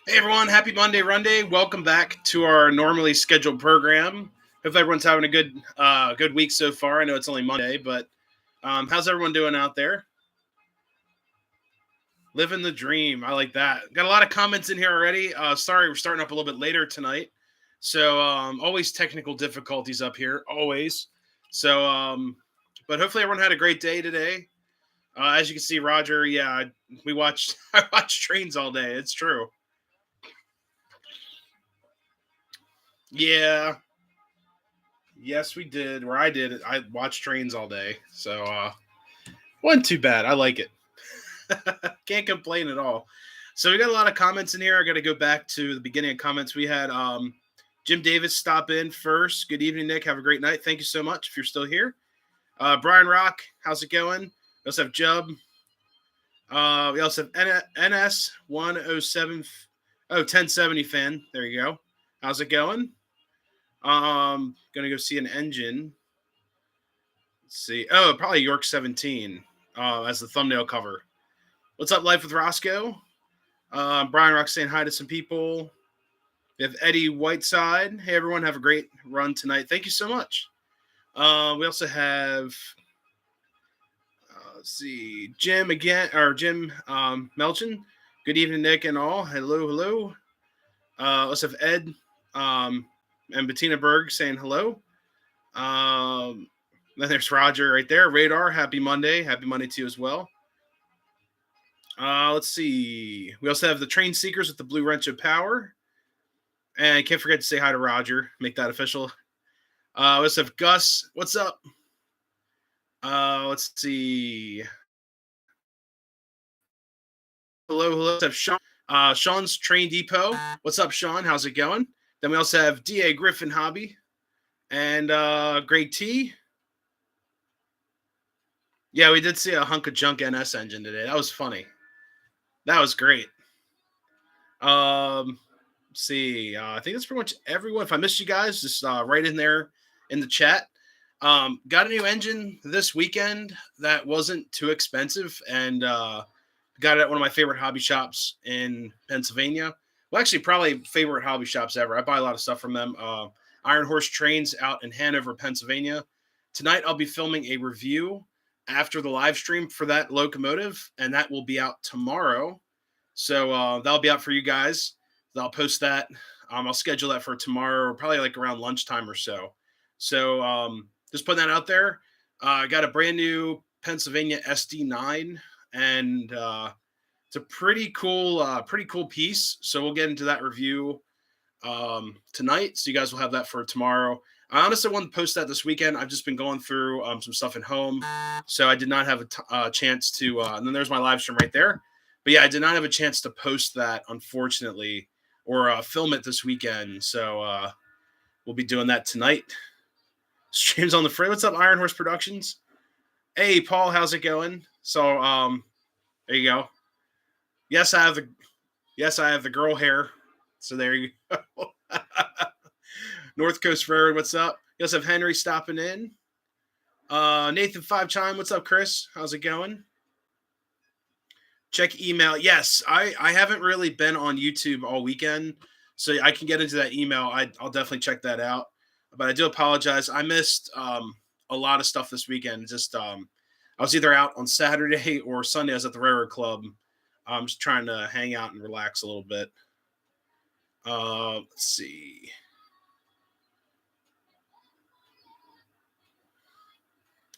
Hey everyone, happy Monday, Runday. Welcome back to our normally scheduled program. Hope everyone's having a good week so far. I know it's only Monday, but how's everyone doing out there? Living the dream. I like that. Got a lot of comments in here already. Sorry, we're starting up a little bit later tonight. So always technical difficulties up here, always. So, but hopefully everyone had a great day today. As you can see, Roger, yeah, we watched I watched trains all day. It's true. Yeah, yes, we did. Where I did it, I watched trains all day, so wasn't too bad. I like it. Can't complain at all. So we got a lot of comments in here. I got to go back to the beginning of comments. We had Jim Davis stop in first. Good evening, Nick. Have a great night. Thank you so much if you're still here. Brian Rock, how's it going? We also have Jub. We also have NS 107 1070 fan. There you go. How's it going? Gonna go see an engine. Let's see. Oh, probably York 17 as the thumbnail cover. What's up, Life with Roscoe? Brian Rock saying hi to some people. We have Eddie Whiteside. Hey, everyone. Have a great run tonight. Thank you so much. We also have, let's see, Jim again, or Jim Melchin. Good evening, Nick and all. Hello, hello. Also have Ed and Bettina Berg saying hello. Then there's Roger right there. Radar. Happy Monday. Happy Monday to you as well. Let's see. We also have the Train Seekers with the Blue Wrench of Power. And can't forget to say hi to Roger. Make that official. We also have Gus. What's up? Let's see. Hello, hello. Let's have Sean. Sean's Train Depot. What's up, Sean? How's it going? Then we also have DA Griffin Hobby and Greg T. Yeah, we did see a hunk of junk NS engine today. That was funny. That was great. See, I think that's pretty much everyone. If I missed you guys, just write in there in the chat. Got a new engine this weekend that wasn't too expensive, and got it at one of my favorite hobby shops in Pennsylvania. Well, actually, probably favorite hobby shops ever. I buy a lot of stuff from them. Iron Horse Trains out in Hanover, Pennsylvania. Tonight, I'll be filming a review after the live stream for that locomotive, and that will be out tomorrow. So that'll be out for you guys. I'll post that. I'll schedule that for tomorrow, or probably like around lunchtime or so. So just putting that out there. I got a brand new Pennsylvania SD9, and it's a pretty cool piece. So we'll get into that review tonight. So you guys will have that for tomorrow. I honestly wanted to post that this weekend. I've just been going through some stuff at home, so I did not have a chance to. And then there's my live stream right there. But yeah, I did not have a chance to post that, unfortunately, or film it this weekend. So we'll be doing that tonight. Streams on the frame. What's up, Iron Horse Productions? Hey, Paul, how's it going? So there you go. Yes, I have the girl hair. So there you go. North Coast Road, what's up? You also have Henry stopping in. Nathan Five Chime, what's up, Chris? How's it going? Check email. Yes, I haven't really been on YouTube all weekend, so I can get into that email. I'll definitely check that out. But I do apologize. I missed a lot of stuff this weekend. Just I was either out on Saturday or Sunday. I was at the Railroad Club. I'm just trying to hang out and relax a little bit. Let's see.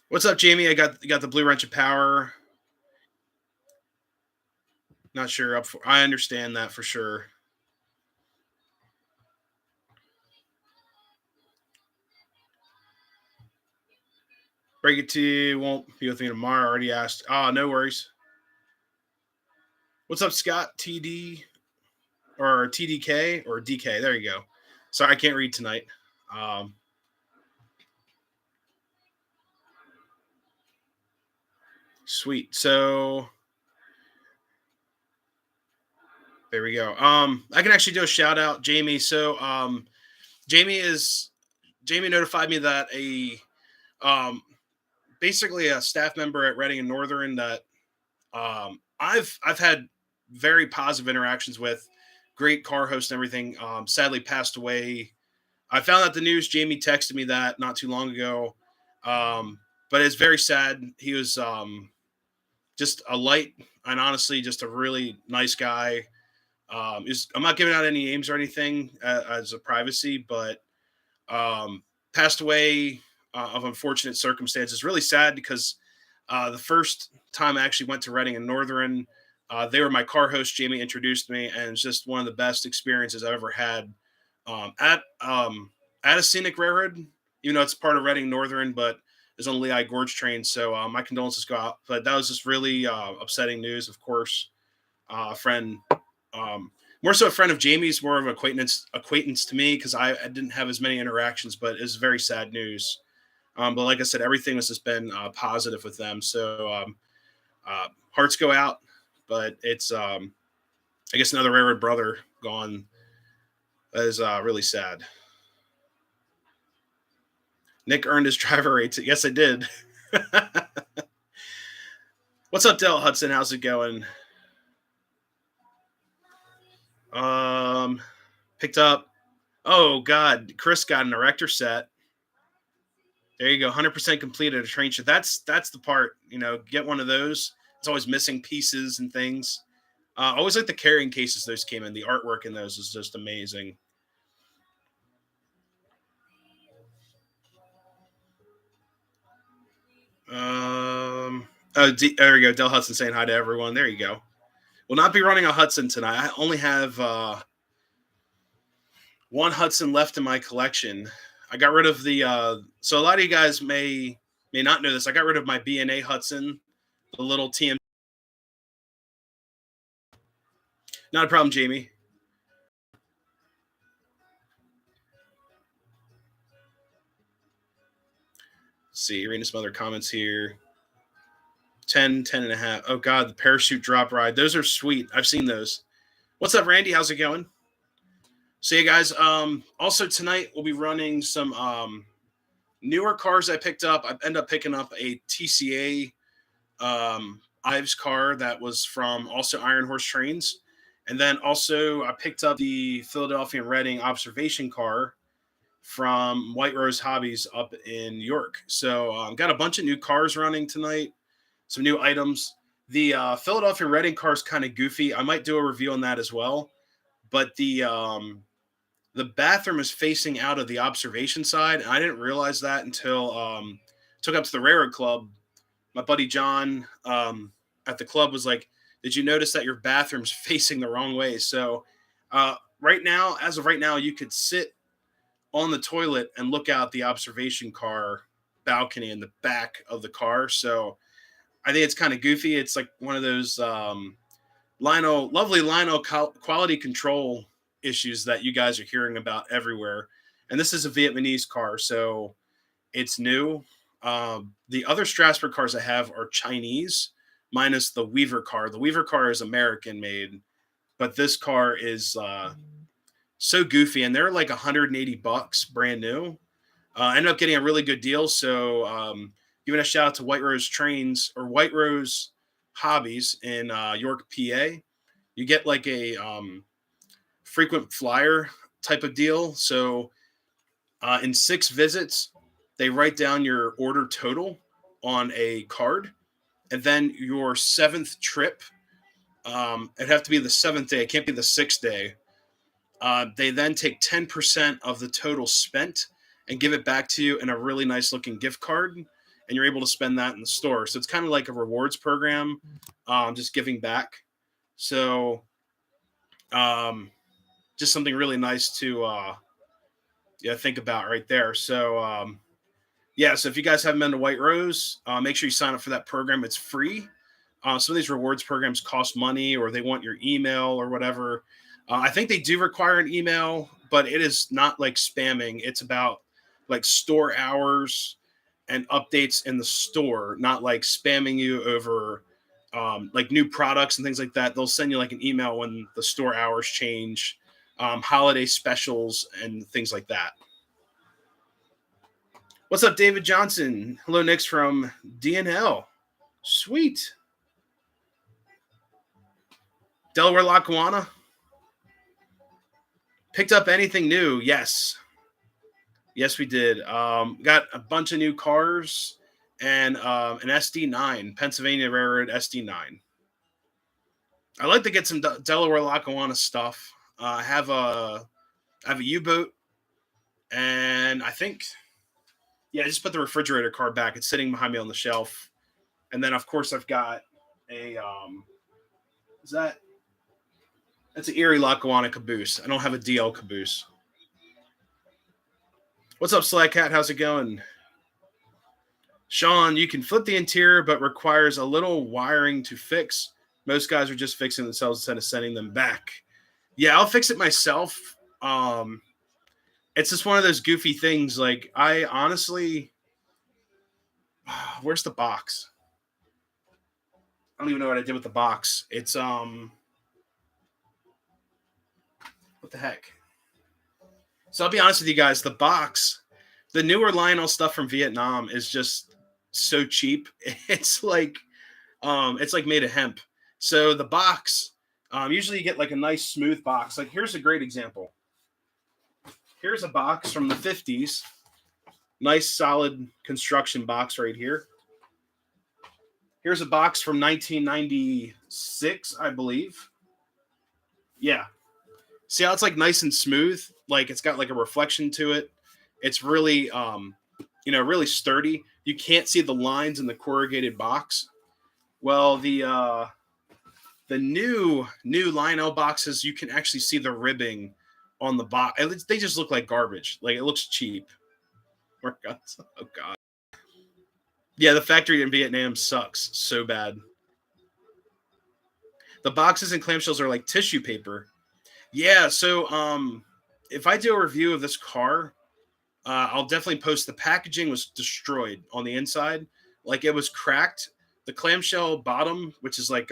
What's up, Jamie? I got the Blue Wrench of Power. Not sure up for. I understand that for sure. Break it to you. Won't be with me tomorrow. I already asked. Oh, no worries. What's up, Scott? TD or TDK or DK? There you go. Sorry, I can't read tonight. Um, Sweet. So there we go. I can actually do a shout out, Jamie. So Jamie is Jamie notified me that a basically a staff member at Reading and Northern that I've had very positive interactions with. great car host and everything. Sadly passed away. I found out the news. Jamie texted me that not too long ago. But it's very sad. He was just a light and honestly just a really nice guy. I'm not giving out any names or anything as a privacy, but um, passed away of unfortunate circumstances. Really sad because the first time I actually went to Reading and Northern, they were my car host. Jamie introduced me, and it's just one of the best experiences I've ever had um, at um, at a scenic railroad. Even though it's part of Reading Northern, but is on the Lehigh Gorge train. So my condolences go out. But that was just really upsetting news. Of course, a friend, um, more so a friend of Jamie's, more of an acquaintance to me because I didn't have as many interactions. But it's very sad news. But like I said, everything has just been positive with them. So hearts go out, but it's I guess another railroad brother gone. That is really sad. Nick earned his driver rates. Yes, I did. What's up, Del Hudson? How's it going? Um, Picked up. Oh God, Chris got an erector set. There you go, 100% completed a train set. That's the part. Get one of those. It's always missing pieces and things. Always like the carrying cases those came in. The artwork in those is just amazing. There we go. Del Hudson saying hi to everyone. There you go. Will not be running a Hudson tonight. I only have one Hudson left in my collection. I got rid of the. So a lot of you guys may not know this. I got rid of my B&A Hudson, the little TM. Not a problem, Jamie. Let's see, reading some other comments here. 10, 10 and a half. Oh God, the parachute drop ride. Those are sweet. I've seen those. What's up, Randy? How's it going? So, you guys. Also tonight we'll be running some newer cars I picked up. I ended up picking up a TCA Ives car that was from also Iron Horse Trains. And then also I picked up the Philadelphia and Reading observation car from White Rose Hobbies up in York. So got a bunch of new cars running tonight, some new items. The Philadelphia Reading car is kind of goofy. I might do a review on that as well. But the bathroom is facing out of the observation side. And I didn't realize that until took up to the Railroad Club. My buddy John at the club was like, "Did you notice that your bathroom's facing the wrong way?" So right now, as of right now, you could sit on the toilet and look out the observation car balcony in the back of the car. So I think it's kind of goofy. It's like one of those lovely Lino quality control issues that you guys are hearing about everywhere. And this is a Vietnamese car, so it's new. The other Strasbourg cars I have are Chinese, minus the Weaver car. The Weaver car is American made, but this car is so goofy, and they're like $180 brand new. I ended up getting a really good deal, so giving a shout out to White Rose Trains or White Rose Hobbies in York, PA. You get like a frequent flyer type of deal. So in 6 visits, they write down your order total on a card, and then your 7th trip. It'd have to be the 7th day. It can't be the 6th day. They then take 10% of the total spent and give it back to you in a really nice looking gift card, and you're able to spend that in the store. So it's kind of like a rewards program, just giving back. So just something really nice to think about right there. So so if you guys haven't been to White Rose, make sure you sign up for that program. It's free. Some of these rewards programs cost money, or they want your email or whatever. I think they do require an email, but it is not like spamming. It's about like store hours and updates in the store, not like spamming you over like new products and things like that. They'll send you like an email when the store hours change, holiday specials, and things like that. What's up, David Johnson? Hello, Nick's from DNL. Sweet. Delaware Lackawanna. Picked up anything new? Yes. Yes, we did. Got a bunch of new cars and an SD9, Pennsylvania Railroad SD9. I like to get some Delaware Lackawanna stuff. I have a U-boat, and I think yeah, I just put the refrigerator car back. It's sitting behind me on the shelf, and then of course I've got a is that that's an Erie Lackawanna caboose. I don't have a DL caboose. What's up, Slack Cat? How's it going? Sean, you can flip the interior, but requires a little wiring to fix. Most guys are just fixing themselves instead of sending them back. Yeah, I'll fix it myself. It's just one of those goofy things. Like, I honestly, where's the box? I don't even know what I did with the box. It's what the heck? So I'll be honest with you guys. The box, the newer Lionel stuff from Vietnam is just so cheap. It's like made of hemp. So the box, usually you get like a nice smooth box. Like here's a great example. Here's a box from the 50s. Nice solid construction box right here. Here's a box from 1996, I believe. Yeah. See how it's like nice and smooth? Like it's got like a reflection to it. It's really really sturdy. You can't see the lines in the corrugated box. Well, the new Lionel boxes, you can actually see the ribbing on the box. They just look like garbage. Like it looks cheap. Oh god. Yeah, the factory in Vietnam sucks so bad. The boxes and clamshells are like tissue paper. Yeah, so if I do a review of this car, I'll definitely post. The packaging was destroyed on the inside, like it was cracked. The clamshell bottom, which is like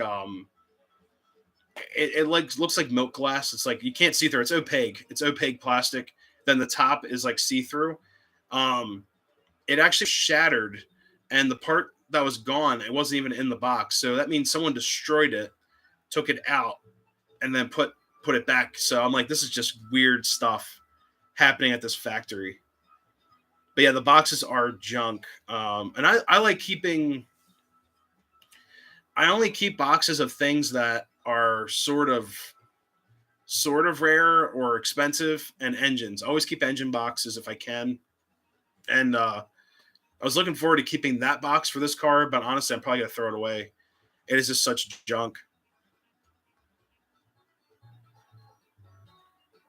it like looks like milk glass. It's like you can't see through. It's opaque. It's opaque plastic. Then the top is like see through. Um, it actually shattered, and the part that was gone, it wasn't even in the box. So that means someone destroyed it, took it out, and then put it back. So I'm like, this is just weird stuff happening at this factory. But yeah, the boxes are junk. And I like keeping. I only keep boxes of things that are sort of rare or expensive, and engines. I always keep engine boxes if I can. And I was looking forward to keeping that box for this car, but honestly, I'm probably gonna throw it away. It is just such junk.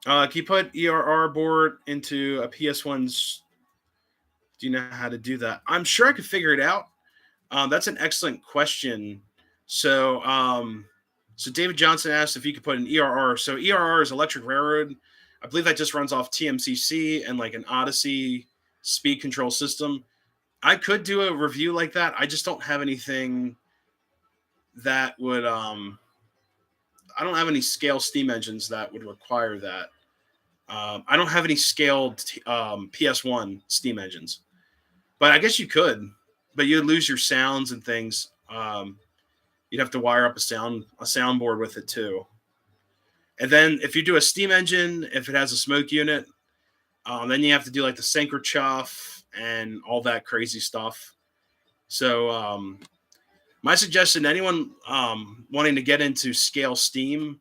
Can you put ERR board into a PS1's? Do you know how to do that? I'm sure I could figure it out. That's an excellent question. So, so David Johnson asked if you could put an ERR. So ERR is Electric Railroad. I believe that just runs off TMCC and like an Odyssey speed control system. I could do a review like that. I just don't have anything that would. I don't have any scale steam engines that would require that. I don't have any scaled PS1 steam engines, but I guess you could. But you'd lose your sounds and things. You'd have to wire up a soundboard with it too. And then if you do a steam engine, if it has a smoke unit, then you have to do like the sinker chuff and all that crazy stuff. So my suggestion to anyone wanting to get into scale steam,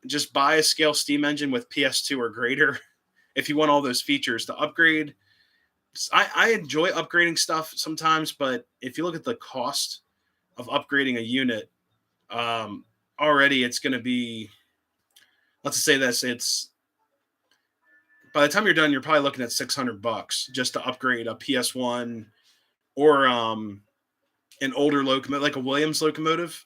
just buy a scale steam engine with PS2 or greater if you want all those features to upgrade. I enjoy upgrading stuff sometimes, but if you look at the cost of upgrading a unit, already it's going to be, let's just say this, it's by the time you're done, you're probably looking at $600 just to upgrade a PS1 or an older locomotive, like a Williams locomotive.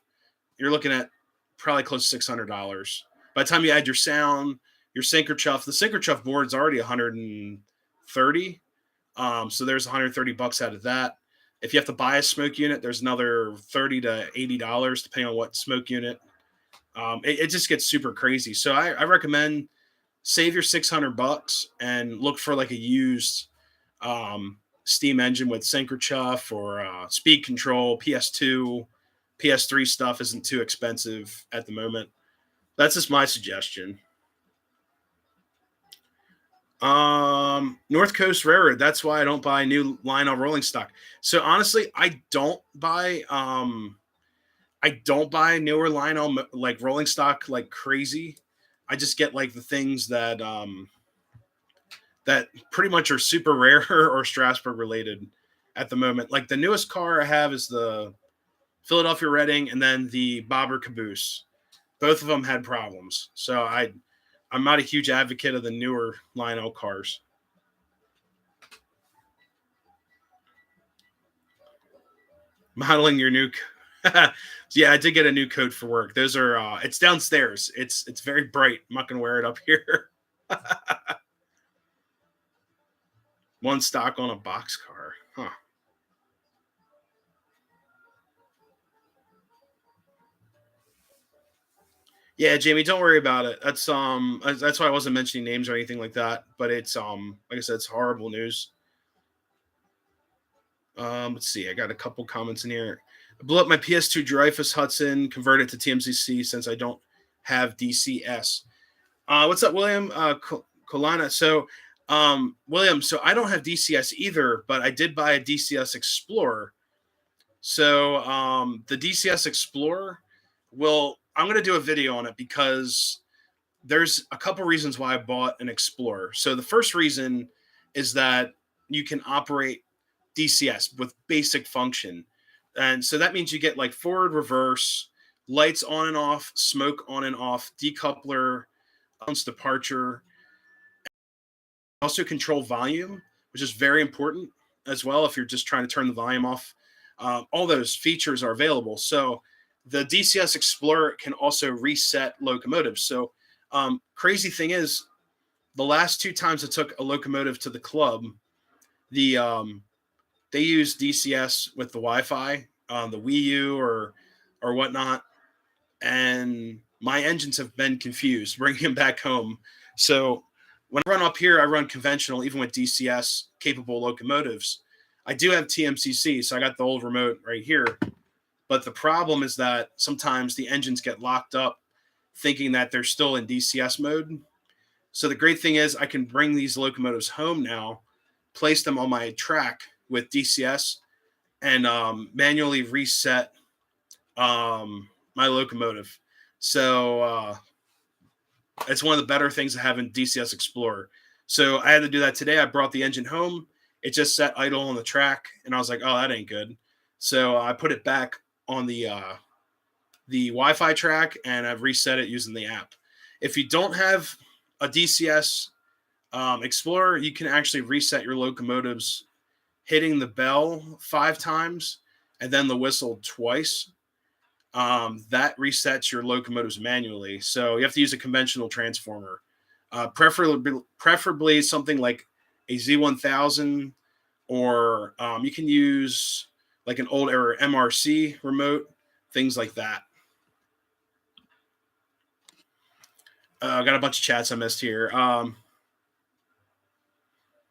You're looking at probably close to $600. By the time you add your sound, your sinker chuff, the sinker chuff board is already 130. So there's $130 out of that. If you have to buy a smoke unit, there's another $30 to $80 depending on what smoke unit. It just gets super crazy. So I recommend save your $600 and look for like a used steam engine with sinker chuff or speed control. PS2, PS3 stuff isn't too expensive at the moment. That's just my suggestion. North Coast Railroad. That's why I don't buy new Lionel rolling stock. So honestly, I don't buy newer Lionel like rolling stock like crazy. I just get like the things that pretty much are super rare or Strasbourg related at the moment. Like the newest car I have is the Philadelphia Reading and then the Bobber Caboose. Both of them had problems. So I'm not a huge advocate of the newer Lionel cars. Modeling your new yeah, I did get a new coat for work. Those are it's downstairs. It's very bright. I'm not gonna wear it up here. One stock on a box car. Huh. Yeah, Jamie, don't worry about it. That's why I wasn't mentioning names or anything like that. But it's like I said, it's horrible news. Let's see. I got a couple comments in here. I blew up my PS2 Dreyfus Hudson, converted to TMCC since I don't have DCS. What's up, William? Colana. So, William, so I don't have DCS either, but I did buy a DCS Explorer. So, the DCS Explorer I'm going to do a video on it because there's a couple reasons why I bought an Explorer. So, the first reason is that you can operate DCS with basic function. And so that means you get like forward, reverse, lights on and off, smoke on and off, decoupler, departure, also control volume, which is very important as well if you're just trying to turn the volume off. All those features are available. So the DCS Explorer can also reset locomotives. So crazy thing is, the last two times I took a locomotive to the club, the they use DCS with the Wi-Fi, the Wii U or whatnot, and my engines have been confused bringing them back home. So when I run up here, I run conventional, even with DCS capable locomotives. I do have TMCC, so I got the old remote right here. But the problem is that sometimes the engines get locked up thinking that they're still in DCS mode. So the great thing is I can bring these locomotives home now, place them on my track with DCS, and manually reset my locomotive. So it's one of the better things of having DCS Explorer. So I had to do that today. I brought the engine home. It just sat idle on the track, and I was like, "Oh, that ain't good." So I put it back on the Wi-Fi track, and I've reset it using the app. If you don't have a DCS Explorer, you can actually reset your locomotives hitting the bell 5 times and then the whistle twice. That resets your locomotives manually. So you have to use a conventional transformer, preferably something like a Z1000, or you can use like an old era MRC remote, things like that. I got a bunch of chats I missed here.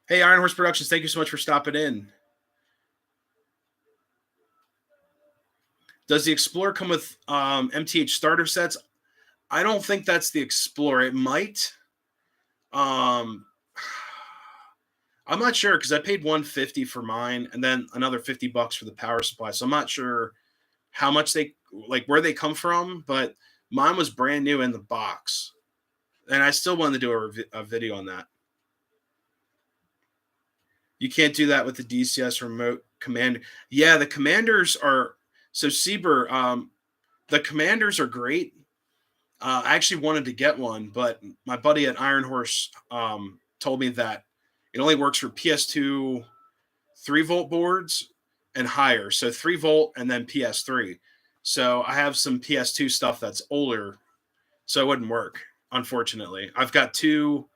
Hey, Iron Horse Productions, thank you so much for stopping in. Does the Explorer come with MTH starter sets? I don't think that's the Explorer. It might. I'm not sure because I paid 150 for mine and then another $50 for the power supply. So I'm not sure how much they like where they come from, but mine was brand new in the box, and I still wanted to do a video on that. You can't do that with the DCS remote command. Yeah, the commanders are so Sieber. The commanders are great. I actually wanted to get one, but my buddy at Iron Horse told me that it only works for PS2 3-volt boards and higher. So 3-volt and then PS3. So I have some PS2 stuff that's older, so it wouldn't work, unfortunately. I've got two.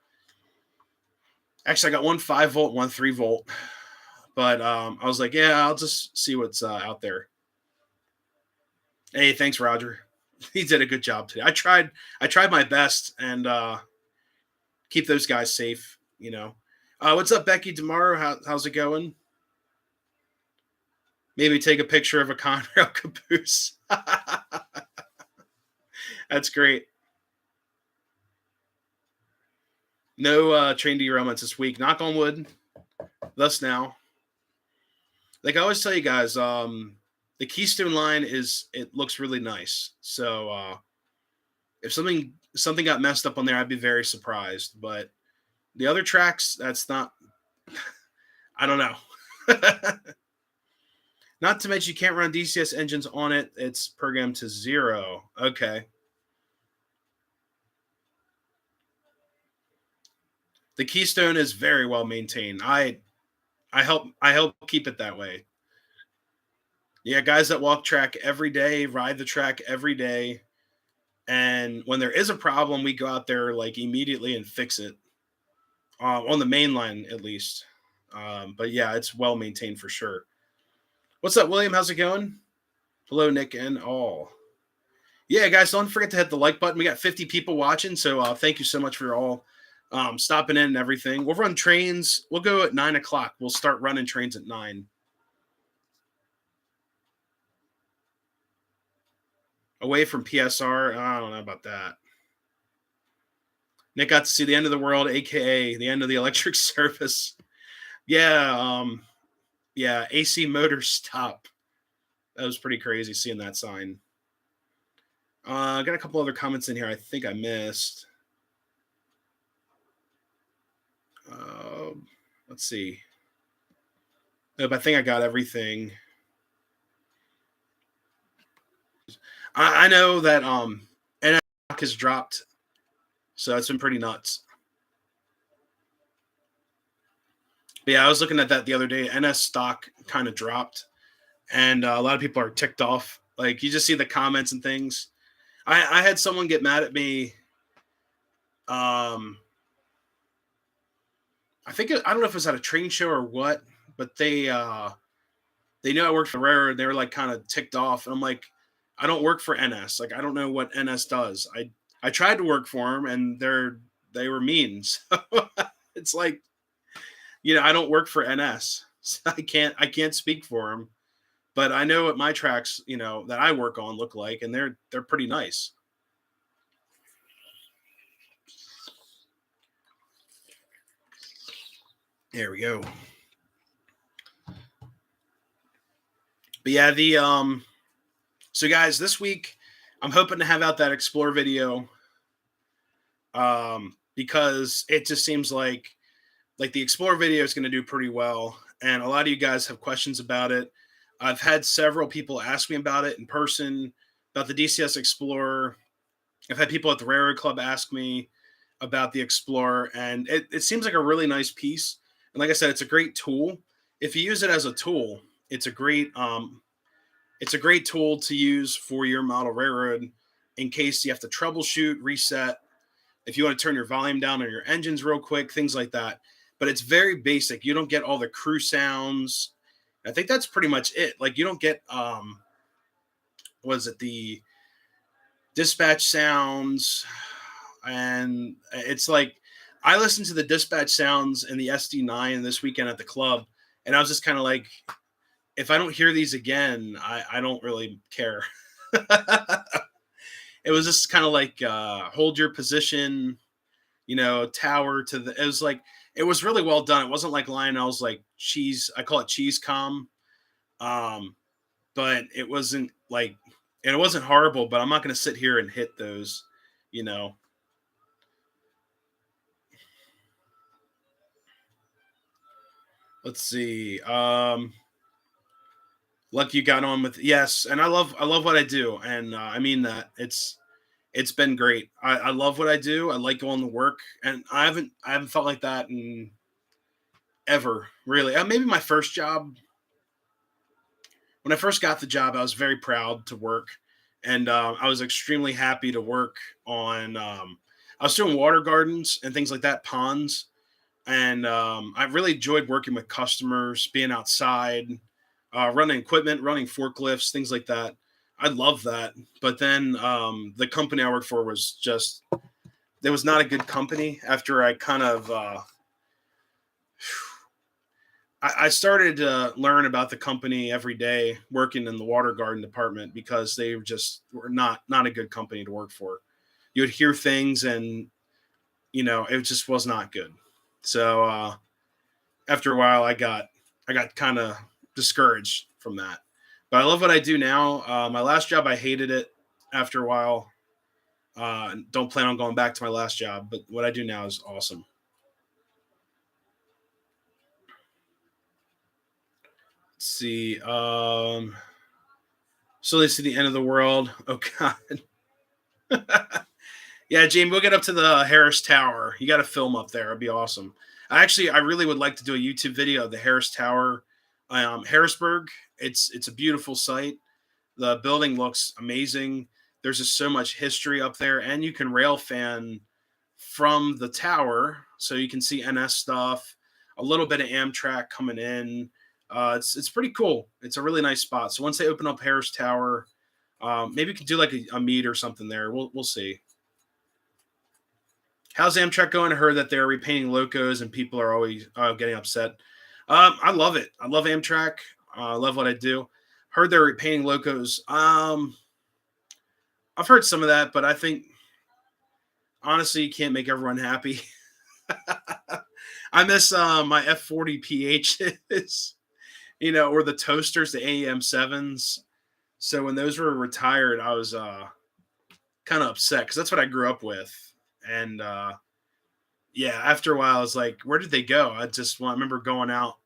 Actually, I got one 5-volt, one 3-volt. But I was like, yeah, I'll just see what's out there. Hey, thanks, Roger. He did a good job today. I tried my best and keep those guys safe, you know. What's up, Becky Demaro? How's it going? Maybe take a picture of a Conrail caboose. That's great. No train derailments this week. Knock on wood. Thus now. Like I always tell you guys, the Keystone line it looks really nice. So if something got messed up on there, I'd be very surprised. But the other tracks, that's not. I don't know. Not to mention you can't run DCS engines on it. It's programmed to 0. Okay. The Keystone is very well maintained. I help keep it that way. Yeah, guys that walk track every day, ride the track every day, and when there is a problem, we go out there like immediately and fix it on the main line at least. But yeah, it's well maintained for sure. What's up, William? How's it going? Hello, Nick and all. Yeah, guys, don't forget to hit the like button. We got 50 people watching, so thank you so much for all stopping in and everything. We'll run trains. We'll go at 9 o'clock. We'll start running trains at 9. Away from PSR, I don't know about that. Nick got to see the end of the world, aka the end of the electric service. Yeah, yeah, AC motor stop. That was pretty crazy seeing that sign. I got a couple other comments in here I think I missed. Let's see. Nope, I think I got everything. I know that NS has dropped, so it's been pretty nuts. But yeah, I was looking at that the other day. NS stock kind of dropped, and a lot of people are ticked off. Like you just see the comments and things. I had someone get mad at me. I think I don't know if it was at a train show or what, but they knew I worked for Rare. And they were like kind of ticked off, and I'm like, I don't work for NS. Like I don't know what NS does. I tried to work for them, and they were mean. So it's like, I don't work for NS. So I can't speak for them. But I know what my tracks, that I work on look like, and they're pretty nice. There we go. But yeah, so guys, this week I'm hoping to have out that explore video. Because it just seems like the explore video is going to do pretty well, and a lot of you guys have questions about it. I've had several people ask me about it in person, about the DCS Explorer. I've had people at the Railroad Club ask me about the Explorer, and it seems like a really nice piece. And like I said, it's a great tool. If you use it as a tool, it's a great tool to use for your model railroad in case you have to troubleshoot, reset, if you want to turn your volume down on your engines real quick, things like that. But it's very basic. You don't get all the crew sounds. I think that's pretty much it. Like you don't get the dispatch sounds, and it's like I listened to the dispatch sounds in the SD9 this weekend at the club, and I was just kind of like, if I don't hear these again, I don't really care. It was just kind of like hold your position, tower to the. It was like it was really well done. It wasn't like Lionel's like cheese. I call it cheese com, but it wasn't like, and it wasn't horrible. But I'm not going to sit here and hit those, Let's see. Luck you got on with, yes, and I love what I do, and I mean that it's been great. I love what I do. I like going to work, and I haven't felt like that in ever really. Maybe my first job, when I first got the job, I was very proud to work, and I was extremely happy to work on. I was doing water gardens and things like that, ponds, and I really enjoyed working with customers, being outside, running equipment, running forklifts, things like that. I love that. But then the company I worked for was just, it was not a good company. After I kind of, I started to learn about the company every day working in the water garden department, because they just were not a good company to work for. You would hear things, and it just was not good. So after a while, I got kind of discouraged from that. But I love what I do now. My last job, I hated it after a while. Don't plan on going back to my last job, but what I do now is awesome. Let's see. So they see the end of the world. Oh God. Yeah, Jamie, we'll get up to the Harris Tower. You got to film up there. It'd be awesome. I really would like to do a YouTube video of the Harris Tower, Harrisburg. It's a beautiful site. The building looks amazing. There's just so much history up there, and you can rail fan from the tower, so you can see NS stuff. A little bit of Amtrak coming in. It's pretty cool. It's a really nice spot. So once they open up Harris Tower, maybe we could do like a meet or something there. We'll see. How's Amtrak going? I heard that they're repainting locos and people are always getting upset. I love it. I love Amtrak. I love what I do. Heard they're repainting locos. I've heard some of that, but I think honestly, you can't make everyone happy. I miss my F40 PHs, or the toasters, the AEM sevens. So when those were retired, I was kind of upset because that's what I grew up with. And yeah, after a while, I was like, where did they go? I remember going out.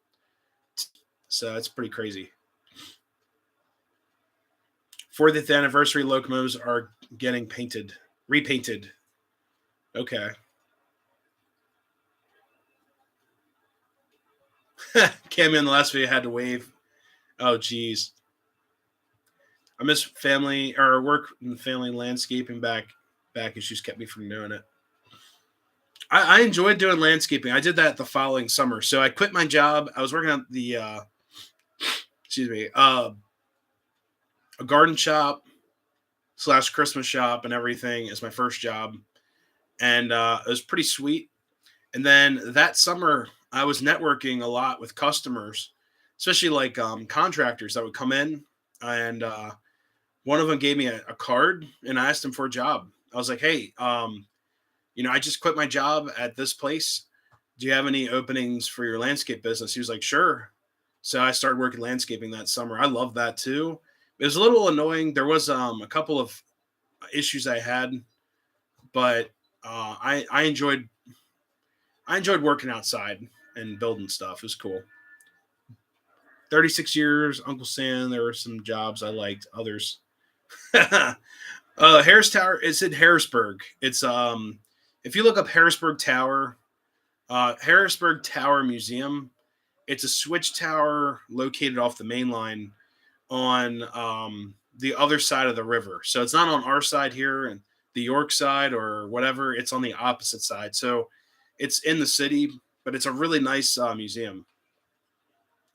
So it's pretty crazy. 40th anniversary locomotives are getting repainted. Okay. Cammy in the last video had to wave. Oh, geez. I miss family or work and family landscaping back issues kept me from doing it. I enjoyed doing landscaping. I did that the following summer. So I quit my job. I was working at the a garden shop / Christmas shop and everything as my first job. And it was pretty sweet. And then that summer, I was networking a lot with customers, especially like contractors that would come in. And one of them gave me a card and I asked him for a job. I was like, hey, I just quit my job at this place. Do you have any openings for your landscape business? He was like, sure. So I started working landscaping that summer. I love that too. It was a little annoying. There was a couple of issues I had, but I enjoyed working outside and building stuff. It was cool. 36 years, Uncle Sam. There were some jobs I liked, others. Harris Tower is in Harrisburg. It's if you look up Harrisburg Tower, Harrisburg Tower Museum, it's a switch tower located off the main line on the other side of the river. So it's not on our side here and the York side or whatever. It's on the opposite side. So it's in the city, but it's a really nice museum.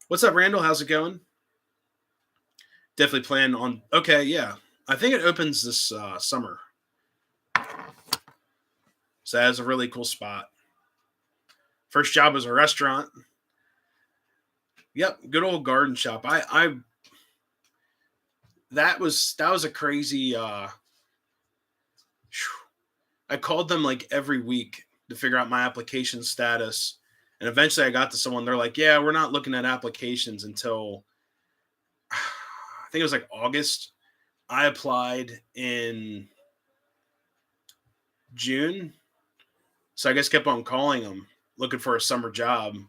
What's up, Randall? How's it going? Definitely plan on. Okay, yeah. I think it opens this summer. So that's a really cool spot. First job was a restaurant. Yep, good old garden shop. I that was a crazy I called them like every week to figure out my application status. And eventually I got to someone, they're like, yeah, we're not looking at applications until I think it was like August. I applied in June. So I guess kept on calling them looking for a summer job. And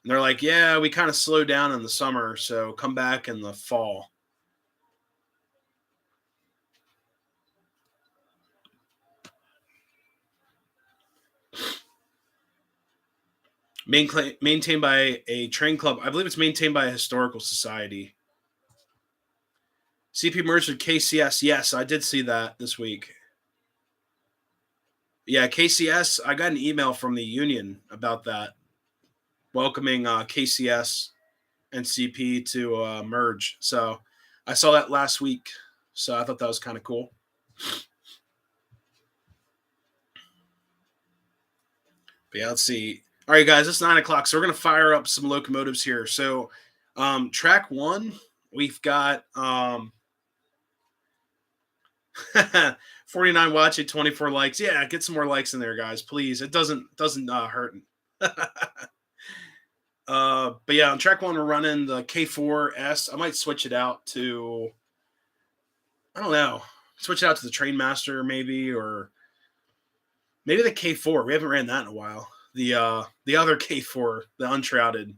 they're like, yeah, we kind of slowed down in the summer. So come back in the fall. Maintained by a train club. I believe it's maintained by a historical society. CP merged with KCS. Yes, I did see that this week. Yeah, KCS. I got an email from the union about that, welcoming KCS and CP to merge. So I saw that last week. So I thought that was kind of cool. But yeah, let's see. All right, guys, it's 9:00, so we're gonna fire up some locomotives here. So, track one, we've got 49 watching, 24 likes. Yeah, get some more likes in there, guys, please. It doesn't hurt. But yeah, on track one, we're running the K4S. I might switch it out to, I don't know, switch it out to the Trainmaster maybe, or maybe the K4. We haven't ran that in a while. The other K4, the Unshrouded.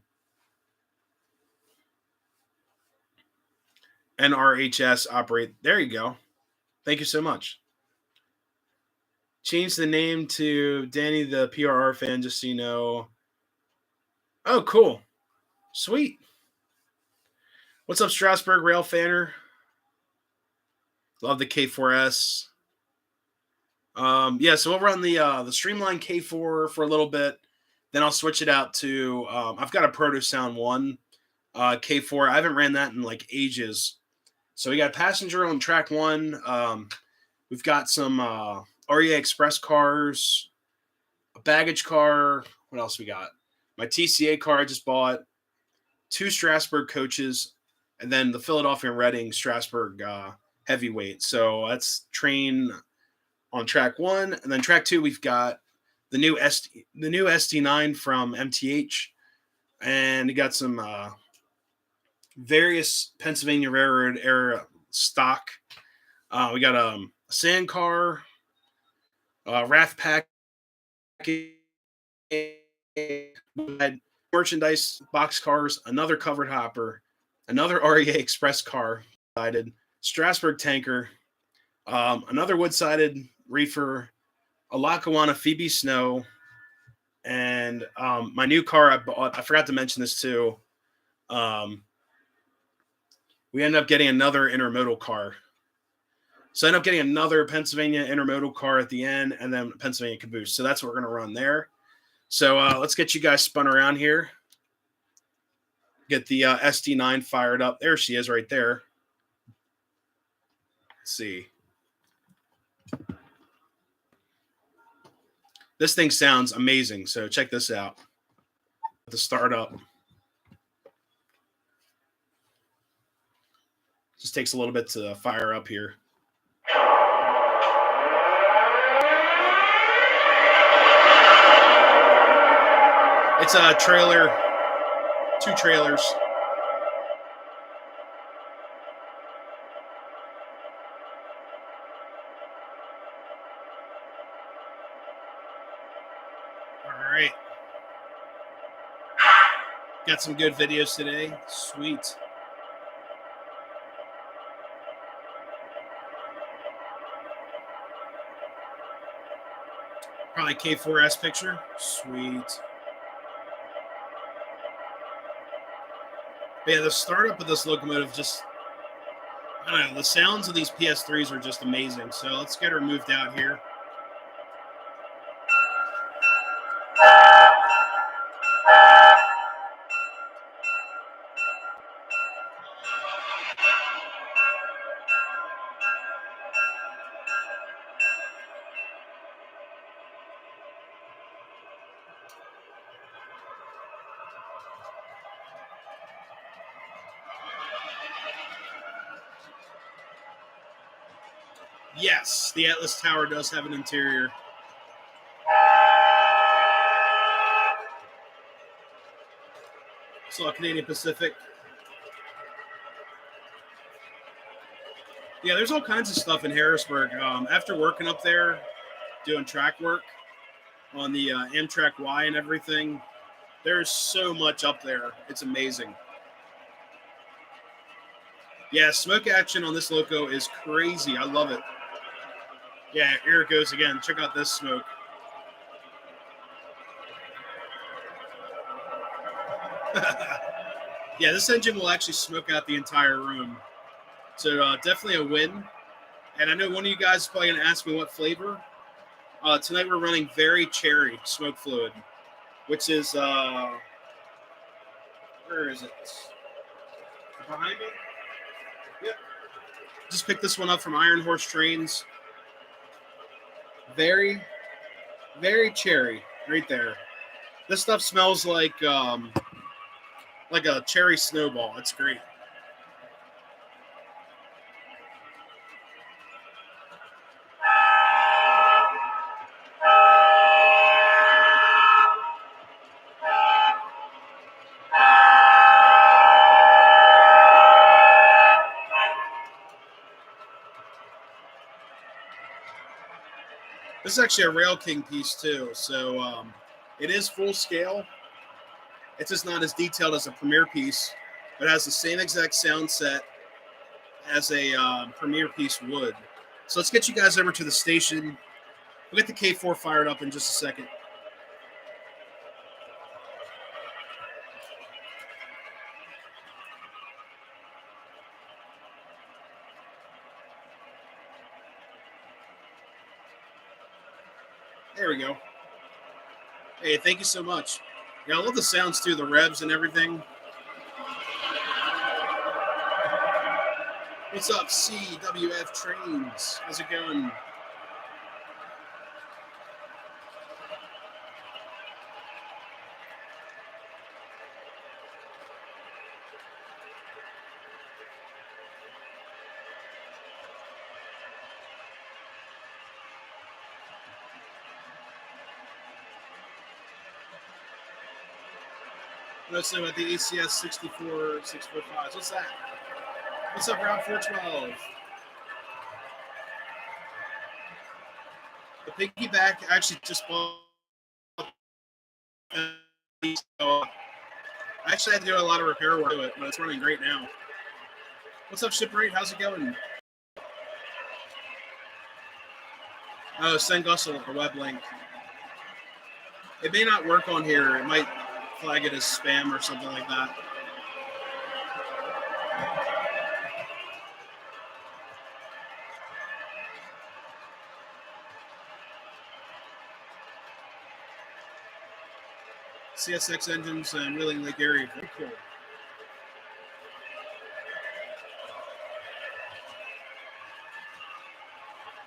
NRHS operate. There you go. Thank you so much. Change the name to Danny the PRR fan, just so you know. Oh, cool. Sweet. What's up, Strasburg Rail Fanner? Love the K4S. Yeah, so we'll run the Streamline K4 for a little bit. Then I'll switch it out to I've got a Proto Sound 1 K4. I haven't ran that in like ages. So we got passenger on track 1. We've got some REA Express cars, a baggage car. What else we got? My TCA car I just bought, 2 Strasburg coaches, and then the Philadelphia and Reading Strasburg heavyweight. So that's train on track 1, and then track 2 we've got the new SD9 from MTH, and we got some various Pennsylvania Railroad era stock. We got a sand car, raft pack, merchandise box cars, another covered hopper, another REA Express car, Strasburg tanker, another wood-sided reefer, a Lackawanna Phoebe Snow, and my new car I bought. I forgot to mention this too. We ended up getting another intermodal car. So I ended up getting another Pennsylvania intermodal car at the end, and then Pennsylvania caboose. So that's what we're going to run there. So let's get you guys spun around here. Get the SD9 fired up. There she is right there. Let's see. This thing sounds amazing. So check this out. The startup. Just takes a little bit to fire up here. It's a trailer, 2 trailers. All right. Got some good videos today. Sweet. Probably K4S picture. Sweet. But yeah, the startup of this locomotive just, I don't know, the sounds of these PS3s are just amazing. So let's get her moved out here. Yes, the Atlas Tower does have an interior. So Canadian Pacific. Yeah, there's all kinds of stuff in Harrisburg. After working up there, doing track work on the Amtrak Y and everything, there's so much up there. It's amazing. Yeah, smoke action on this loco is crazy. I love it. Yeah, here it goes again. Check out this smoke. Yeah, this engine will actually smoke out the entire room. So definitely a win. And I know one of you guys is probably going to ask me what flavor. Tonight we're running very cherry smoke fluid, which is, where is it? Behind me? Yep. Just picked this one up from Iron Horse Trains. Very, very cherry right there. This stuff smells like a cherry snowball. It's great. This is actually a Rail King piece too, so it is full scale. It's just not as detailed as a Premiere piece, but it has the same exact sound set as a Premiere piece would. So let's get you guys over to the station. We'll get the K4 fired up in just a second. There we go. Hey, thank you so much. Yeah, I love the sounds too, the revs and everything. What's up, CWF Trains? How's it going? Let's know about the ACS 64 645. What's that? What's up, Round 412? The piggyback actually just bought. So I actually had to do a lot of repair work to it, but it's running great now. What's up, Shipwright? How's it going? Oh, send Gus a web link. It may not work on here. It might flag it as spam or something like that. CSX engines and Wheeling Lake area. Very cool.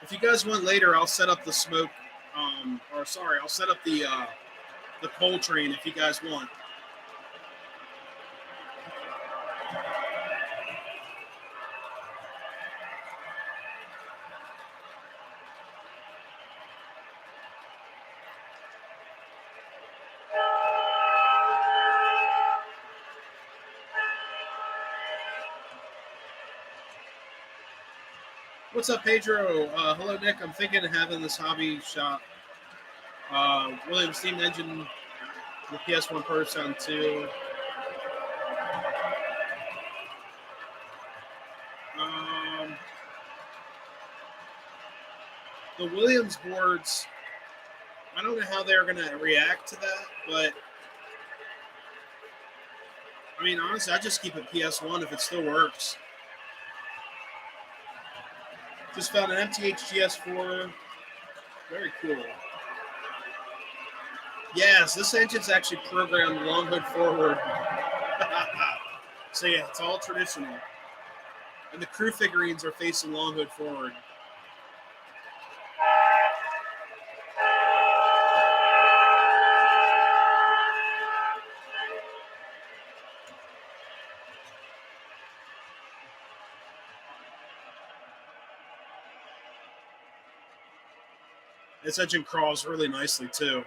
If you guys want later, I'll set up the smoke. I'll set up the coal train if you guys want. What's up, Pedro? Hello, Nick. I'm thinking of having this hobby shop. Williams steam engine, the PS1 Pro Sound 2. The Williams boards, I don't know how they're going to react to that, but I mean, honestly, I just keep it PS1 if it still works. Just found an MTH GS4. Very cool. Yes, this engine's actually programmed long hood forward. So yeah, it's all traditional. And the crew figurines are facing long hood forward. This engine crawls really nicely too.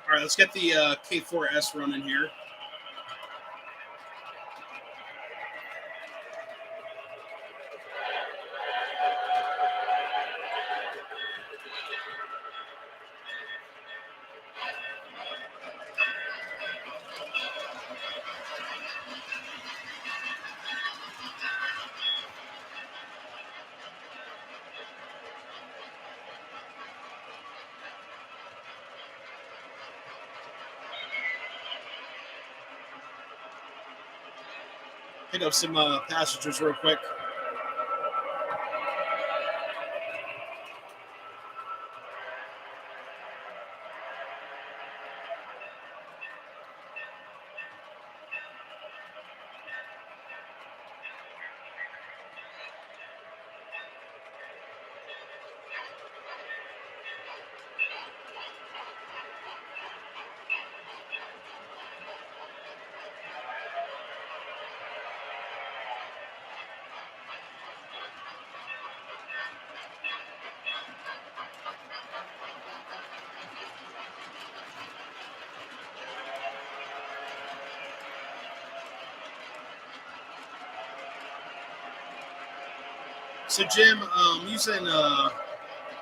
All right, let's get the K4S running here. Pick up some passengers real quick. So Jim, using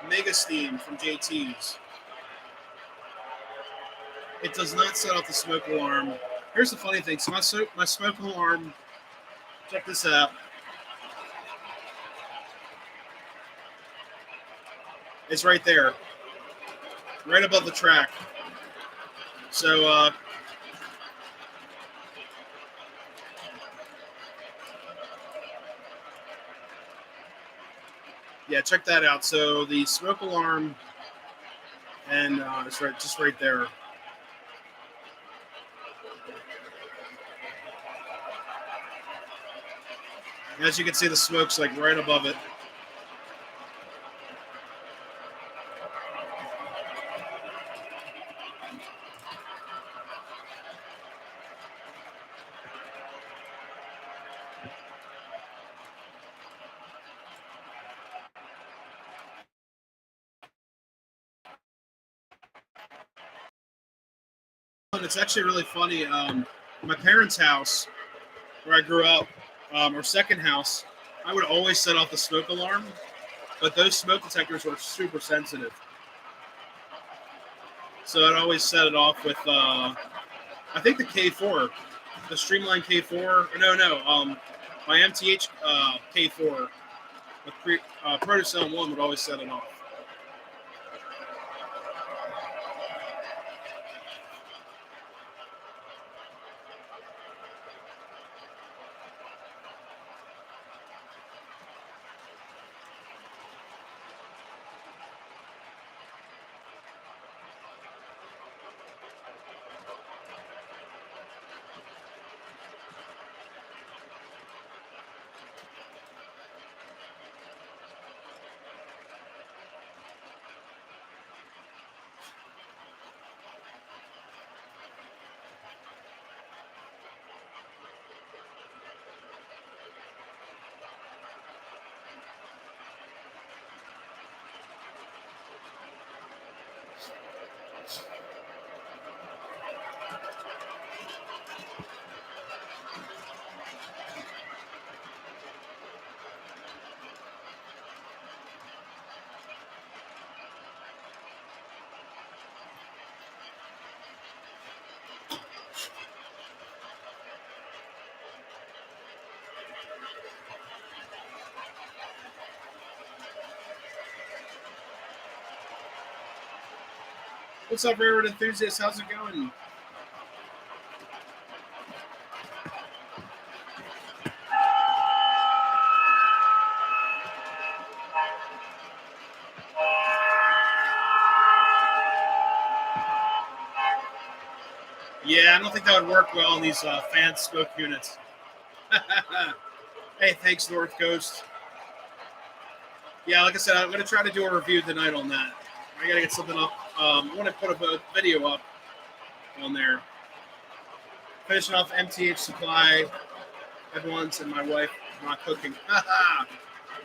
Mega Steam from JT's, it does not set off the smoke alarm. Here's the funny thing. So my smoke alarm, check this out. It's right there, right above the track. So yeah, check that out. So the smoke alarm, and it's right, just right there. As you can see, the smoke's like right above it. And it's actually really funny. My parents' house, where I grew up, our second house, I would always set off the smoke alarm, but those smoke detectors were super sensitive. So I'd always set it off with, I think the K4, the Streamline K4. My MTH K4 with Protocell 1 would always set it off. What's up, Railroad Enthusiasts? How's it going? Yeah, I don't think that would work well in these fan smoke units. Hey, thanks, North Coast. Yeah, like I said, I'm going to try to do a review tonight on that. I got to get something up. I want to put a video up on there. Finishing off MTH Supply at once, and my wife not cooking.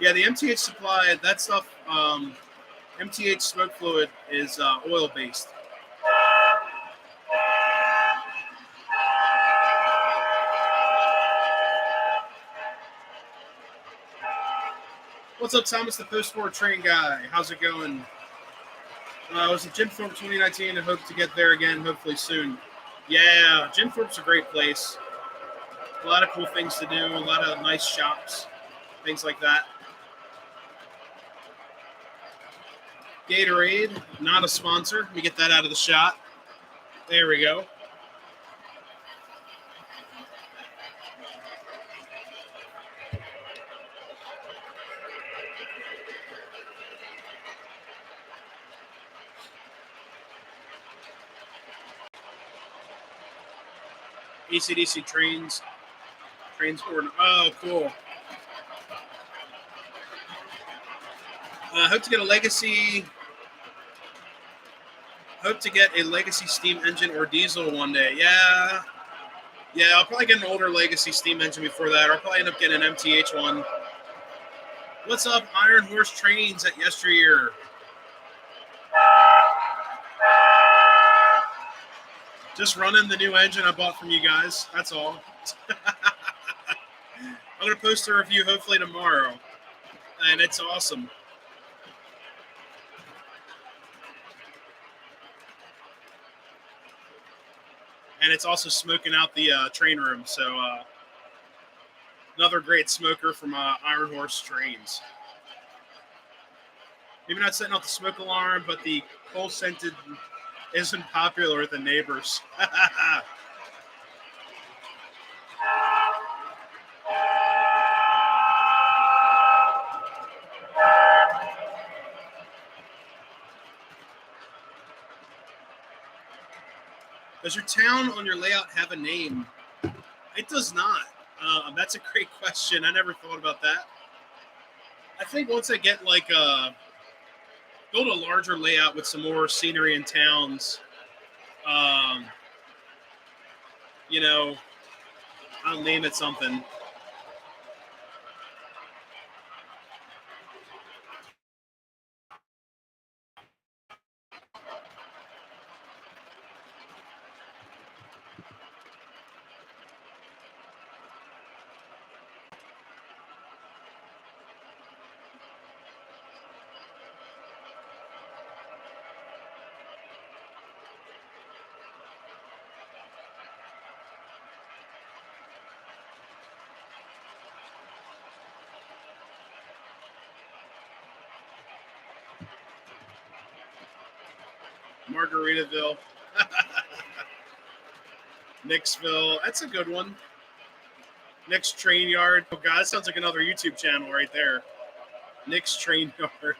Yeah, the MTH Supply, that stuff, MTH smoke fluid is oil-based. What's up, Thomas, the post-sport train guy? How's it going? I was at Jim Thorpe 2019 and hope to get there again, hopefully soon. Yeah, Jim Thorpe's a great place. A lot of cool things to do, a lot of nice shops, things like that. Gatorade, not a sponsor. Let me get that out of the shot. There we go. ACDC trains board. Oh, cool. Hope to get a legacy. Hope to get a legacy steam engine or diesel one day. Yeah, I'll probably get an older legacy steam engine before that, or I'll probably end up getting an MTH one. What's up, Iron Horse Trains at yesteryear? Just running the new engine I bought from you guys. That's all. I'm going to post a review hopefully tomorrow. and it's awesome. And it's also smoking out the train room. So another great smoker from Iron Horse Trains. Maybe not setting off the smoke alarm, but the coal scented isn't popular with the neighbors. Does your town on your layout have a name? It does not. That's a great question. I never thought about that. I think once I get like build a larger layout with some more scenery and towns, um, you know, I'll name it something. Margaritaville, Nicksville. That's a good one. Nick's Train Yard. Oh god, that sounds like another YouTube channel right there. Nick's Train Yard.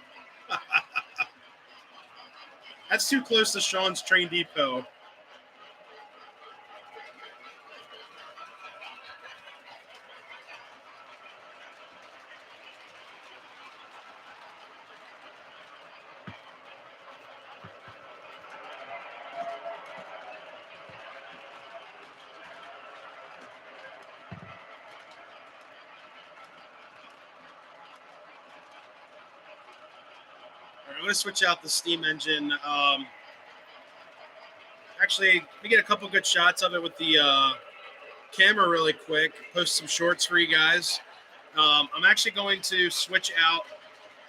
That's too close to Sean's Train Depot. I'm going to switch out the steam engine. Actually, let me get a couple good shots of it with the camera really quick. Post some shorts for you guys. I'm actually going to switch out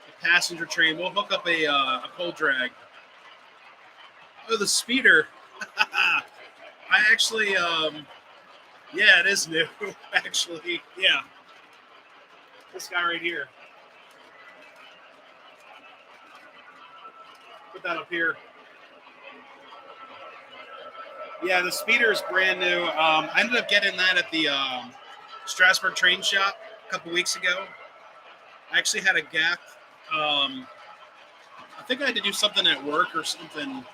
the passenger train. We'll hook up a cold drag. Oh, the speeder. I actually, yeah, it is new. Actually, yeah. This guy right here. Put that up here. Yeah, the speeder is brand new. I ended up getting that at the Strasburg train shop a couple weeks ago. I actually had a gap. I think I had to do something at work or something,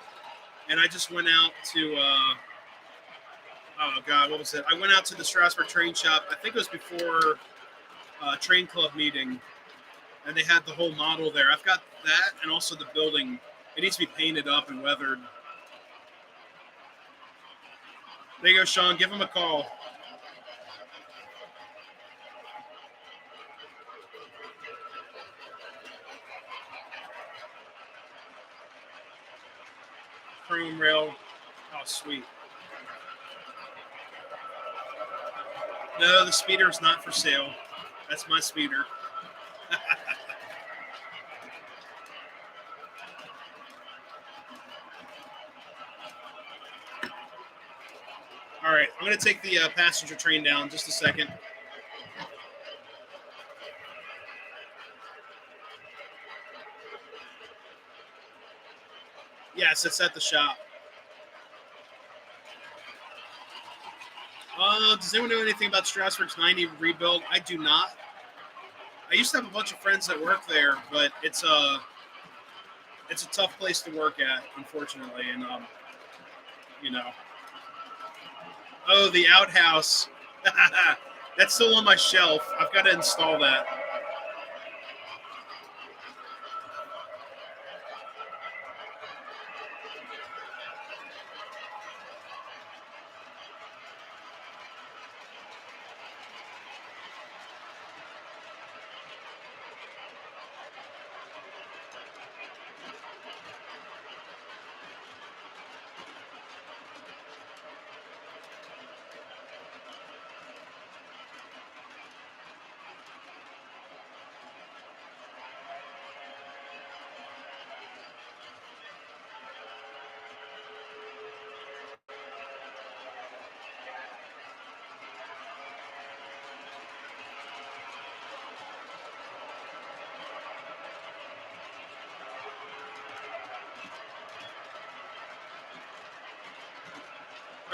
and I just went out to. Oh God, what was it? I went out to the Strasburg train shop. I think it was before train club meeting, and they had the whole model there. I've got that, and also the building. It needs to be painted up and weathered. There you go, Sean. Give him a call. Chrome rail. Oh, sweet. No, the speeder is not for sale. That's my speeder. All right, I'm going to take the passenger train down just a second. Yes, it's at the shop. Does anyone know anything about Strasburg's 90 rebuild? I do not. I used to have a bunch of friends that work there, but it's a tough place to work at, unfortunately. And you know, oh, the outhouse. That's still on my shelf. I've got to install that.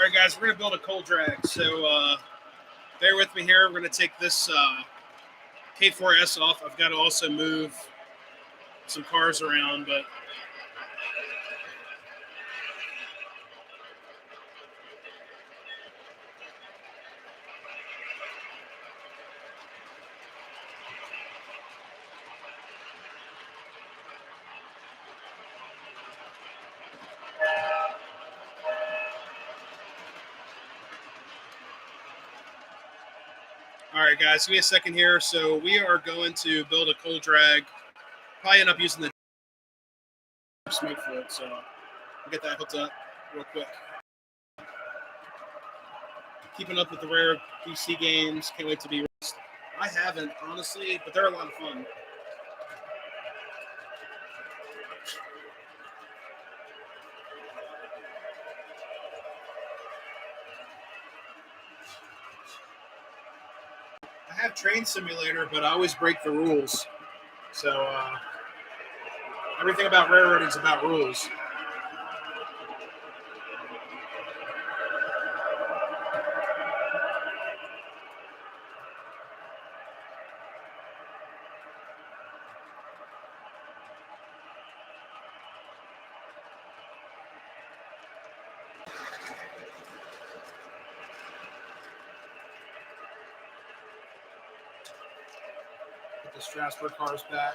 right, guys, we're going to build a cold drag. So bear with me here. We're going to take this K4S off. I've got to also move some cars around, but all right, guys, give me a second here. So we are going to build a cold drag. Probably end up using the smoke float, so we'll get that hooked up real quick. Keeping up with the rare PC games. Can't wait to be released. I haven't, honestly, but they're a lot of fun. I have Train Simulator, but I always break the rules. So everything about railroading is about rules. Put the Strasbourg cars back.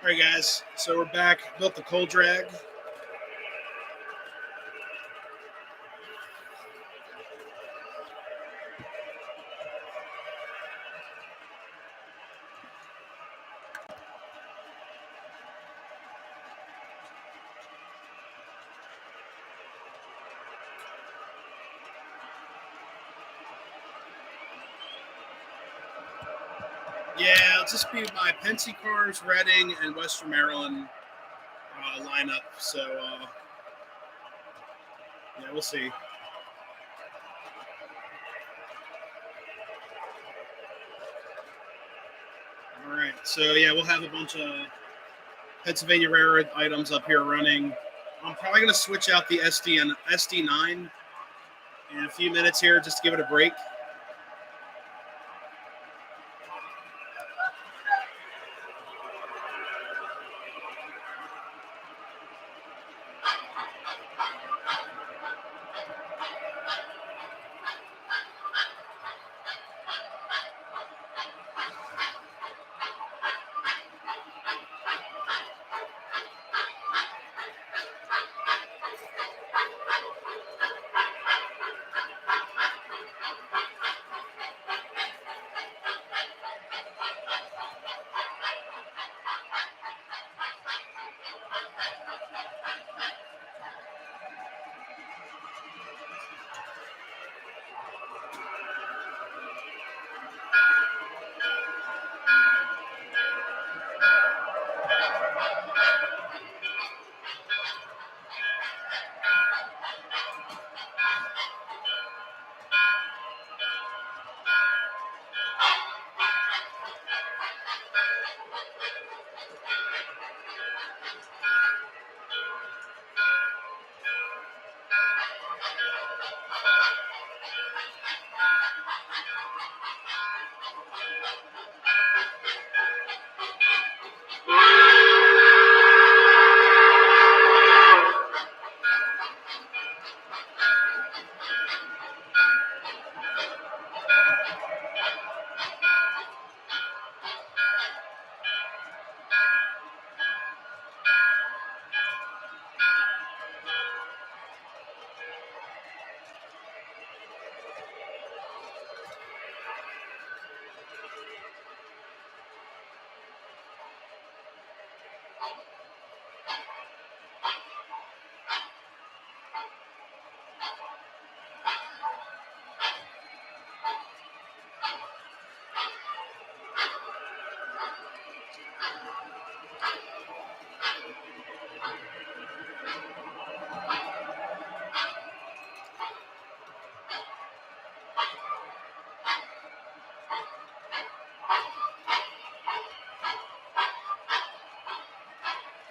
All right, guys. So we're back. Built the cold drag. Yeah, it'll just be my Pensy Cars, Reading, and Western Maryland lineup. So yeah, we'll see. All right. So yeah, we'll have a bunch of Pennsylvania rare items up here running. I'm probably gonna switch out the SD and SD9 in a few minutes here just to give it a break.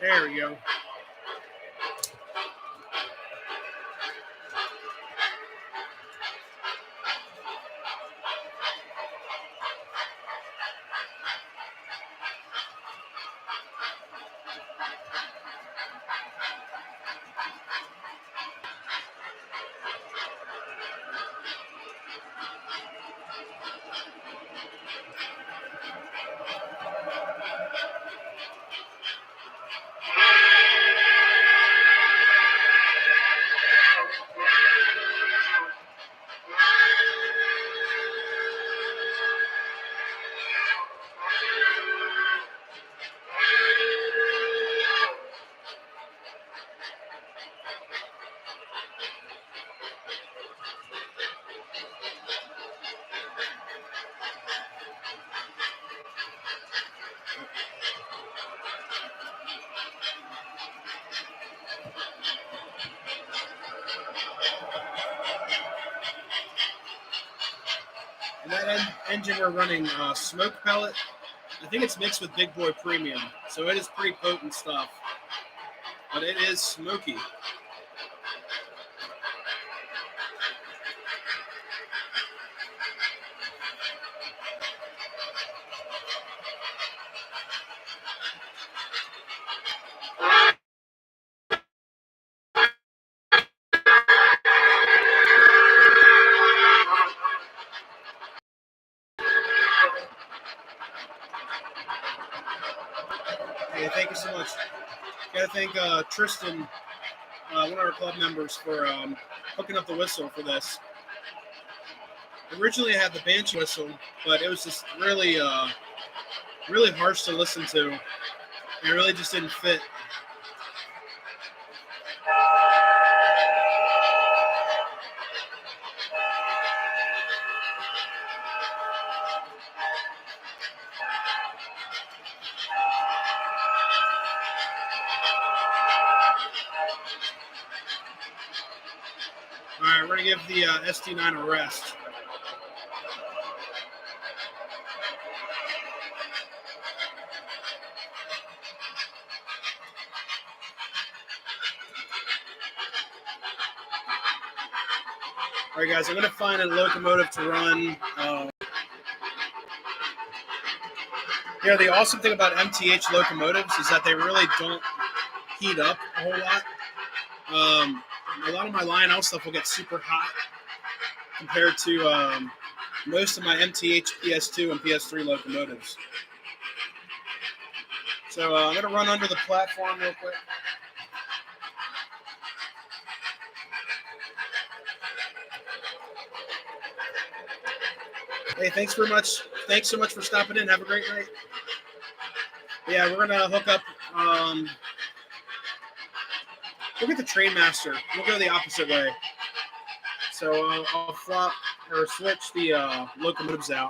There we go. And that engine we're running smoke pellet. I think it's mixed with Big Boy Premium, so it is pretty potent stuff. But it is smoky. Yeah, thank you so much. Got to thank Tristan, one of our club members, for hooking up the whistle for this. Originally, I had the banshee whistle, but it was just really, really harsh to listen to. It really just didn't fit. All right, we're gonna give the SD9 a rest. All right, guys, I'm gonna find a locomotive to run. The awesome thing about MTH locomotives is that they really don't heat up a whole lot. A lot of my Lionel stuff will get super hot compared to most of my MTH PS2 and PS3 locomotives. So I'm going to run under the platform real quick. Hey, thanks very much. Thanks so much for stopping in. Have a great night. Yeah, we're going to hook up. We'll get the Trainmaster. We'll go the opposite way. So I'll flop or switch the locomotives out.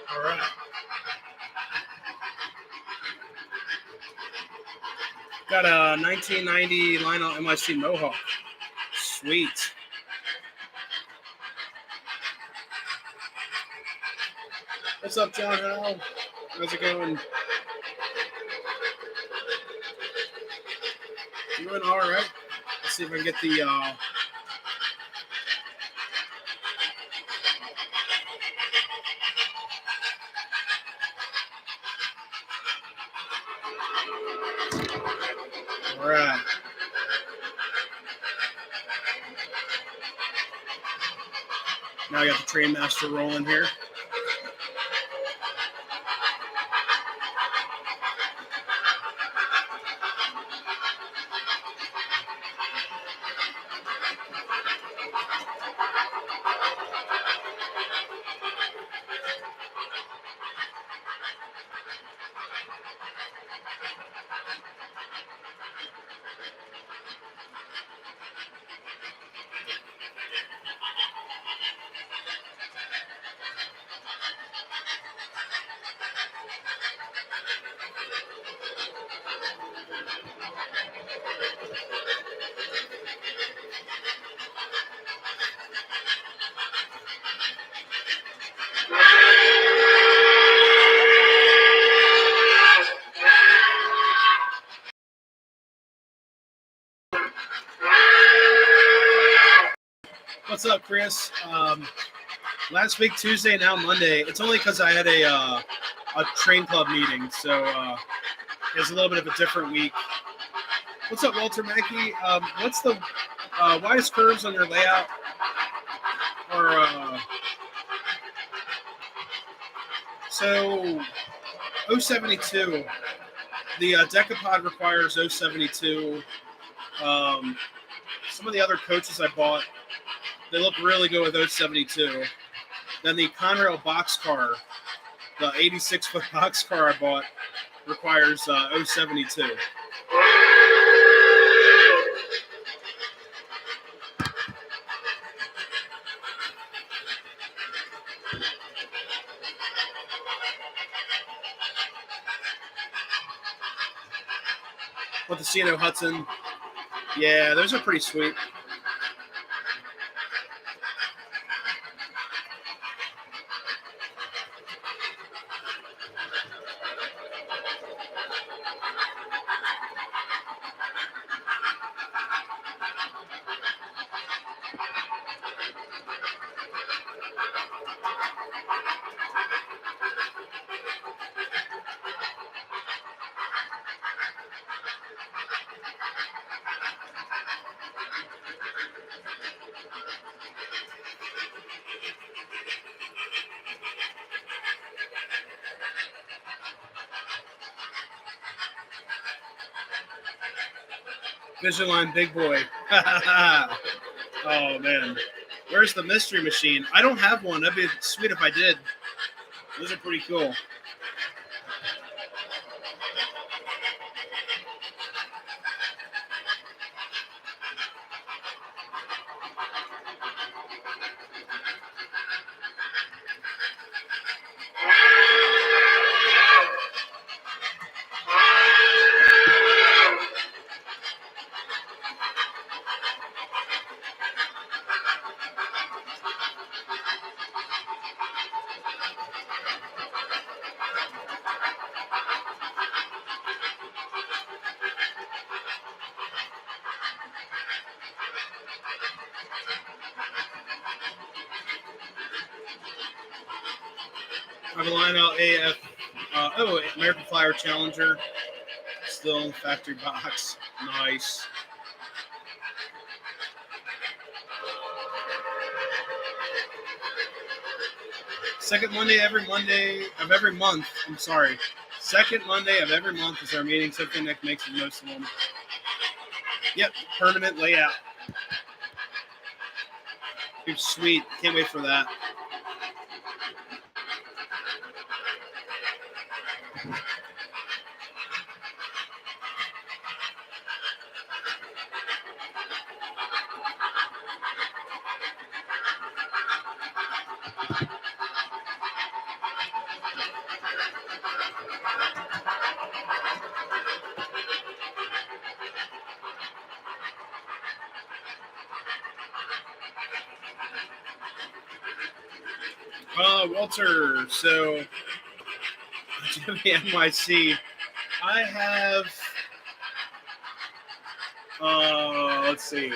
All right. Got a 1990 Lionel MIC Mohawk. Sweet. What's up, John Howell? How's it going? Doing all right. Let's see if I can get the. All right. Now I got the Trainmaster rolling here. What's up, Chris? Last week, Tuesday, now Monday. It's only because I had a train club meeting. So It's a little bit of a different week. What's up, Walter Mackey? What's the widest curves on your layout? Or so 072. The Decapod requires 072. Some of the other coaches I bought, they look really good with 072. Then the Conrail boxcar, the 86-foot boxcar I bought, requires 072. With the C&O Hudson, yeah, those are pretty sweet. Vision line, big boy. Oh, man. Where's the mystery machine? I don't have one. That'd be sweet if I did. Those are pretty cool. I have a Lionel AF. American Flyer Challenger. Still in the factory box. Nice. Second Monday of every month. I'm sorry. Second Monday of every month is our meeting. Something that makes the most of them. Yep, permanent layout. It's sweet. Can't wait for that. Walter, so NYC, I have, let's see,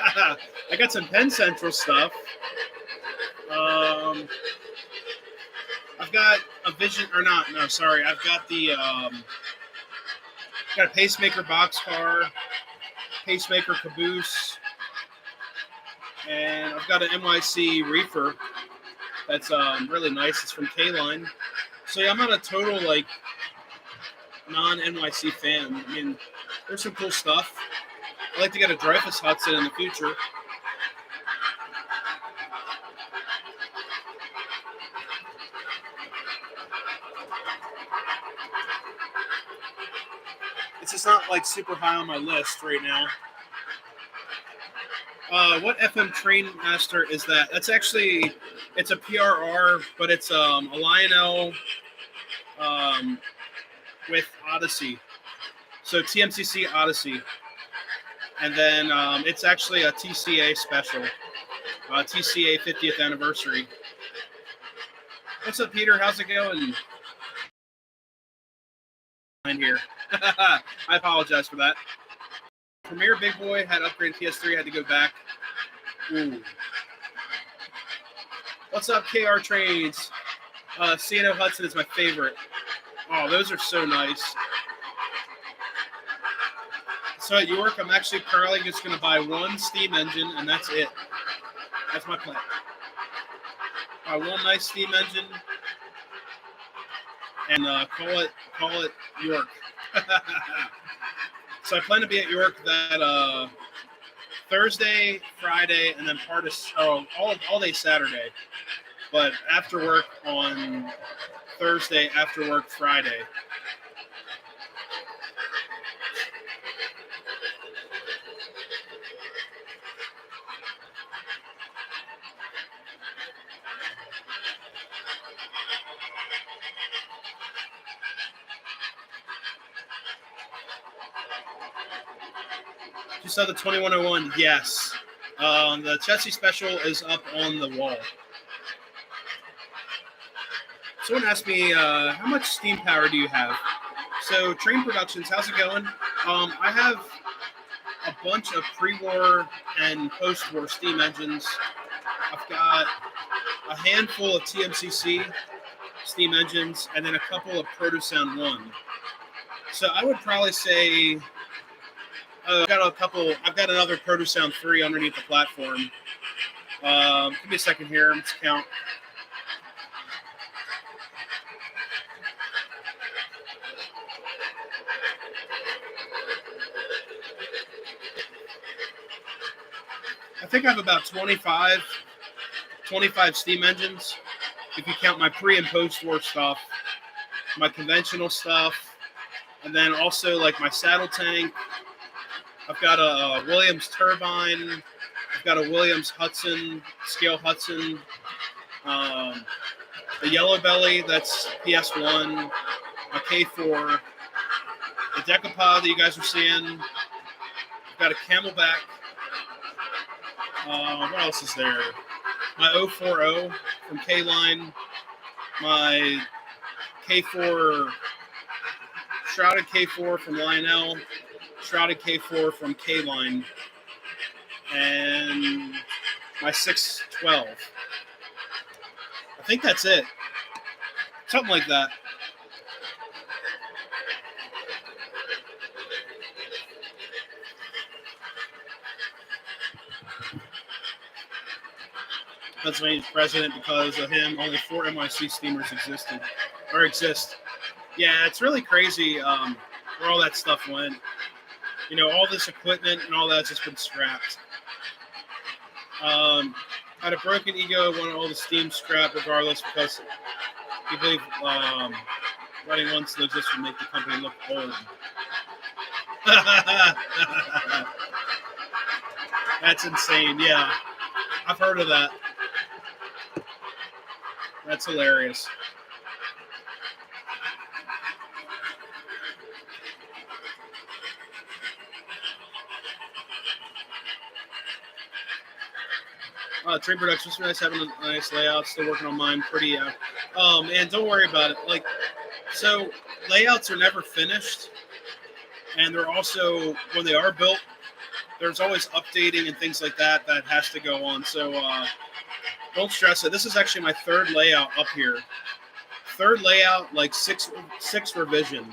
I got some Penn Central stuff. I've got a Vision, or not, no, sorry, I've got the, got a Pacemaker boxcar, Pacemaker caboose, and I've got an NYC reefer. That's really nice. It's from K-Line. So yeah, I'm not a total like non-NYC fan. I mean, there's some cool stuff. I'd like to get a Dreyfus Hudson in the future. It's just not like super high on my list right now. What FM Train Master is that? That's actually, it's a PRR, but it's a Lionel with Odyssey. So TMCC Odyssey. And then it's actually a TCA special. TCA 50th anniversary. What's up, Peter? How's it going? Here. I apologize for that. Premier Big Boy had upgraded PS3, had to go back. Ooh. What's up, KR Trades? C&O Hudson is my favorite. Oh, those are so nice. So at York, I'm actually currently just going to buy one steam engine, and that's it. That's my plan. Buy one nice steam engine, and call it York. So I plan to be at York that Thursday, Friday, and then part of all day Saturday. But after work on Thursday, after work Friday. Just saw the 2101. Yes. The Chessie special is up on the wall. Someone asked me, how much steam power do you have? So, Train Productions, how's it going? I have a bunch of pre-war and post-war steam engines. I've got a handful of TMCC steam engines, and then a couple of Protosound 1. So I would probably say I've got another Protosound 3 underneath the platform. Give me a second here. Let's count. I think I have about 25 steam engines, if you count my pre- and post-war stuff, my conventional stuff, and then also like my saddle tank. I've got a Williams turbine. I've got a Williams Hudson, scale Hudson. The Yellow Belly, that's PS1. A K4. The Decapod that you guys are seeing. I've got a Camelback. What else is there? My 040 from K-Line. My K4, Shrouded K4 from Lionel. Shrouded K4 from K-Line. And my 612. I think that's it. Something like that. Pennsylvania's president, because of him, only 4 NYC steamers exist. Yeah, it's really crazy where all that stuff went. You know, all this equipment and all that's just been scrapped. Had a broken ego, wanted all the steam scrapped regardless because he believed running one still just would make the company look old. That's insane. Yeah, I've heard of that. That's hilarious. Train Productions, nice having a nice layout. Still working on mine. Pretty. Oh man, don't worry about it. Like, so layouts are never finished, and they're also, when they are built, there's always updating and things like that has to go on. So don't stress it. This is actually my third layout up here. Third layout, like six revision.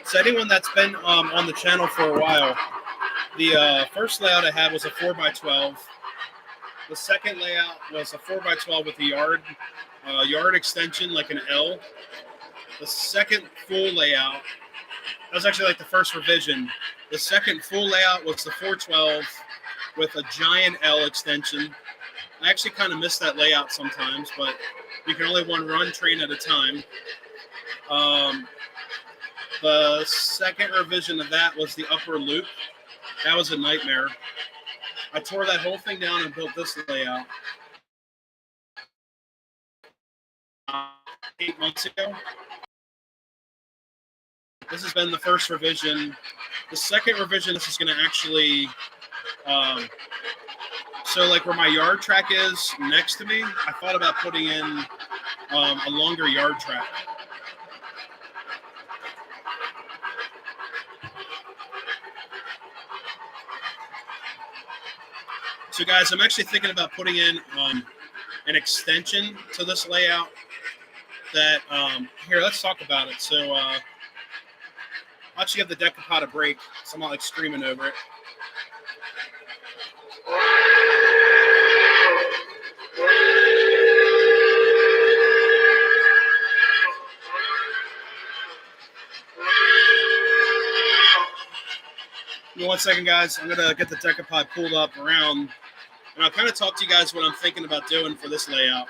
So anyone that's been on the channel for a while, the first layout I had was a 4x12. The second layout was a 4x12 with a yard extension, like an L. The second full layout, that was actually like the first revision. The second full layout was the 412 with a giant L extension. I actually kind of miss that layout sometimes, but you can only run train at a time. The second revision of that was the upper loop. That was a nightmare. I tore that whole thing down and built this layout 8 months ago. This has been the first revision. The second revision, this is going to actually, so like where my yard track is next to me, I thought about putting in a longer yard track. So, guys, I'm actually thinking about putting in an extension to this layout. That here, let's talk about it. So, I'll actually give the Decapod a break. So I'm not like screaming over it. Give me 1 second, guys. I'm gonna get the Decapod pulled up around, and I'll kind of talk to you guys what I'm thinking about doing for this layout.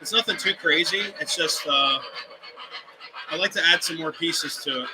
It's nothing too crazy. It's just I like to add some more pieces to it.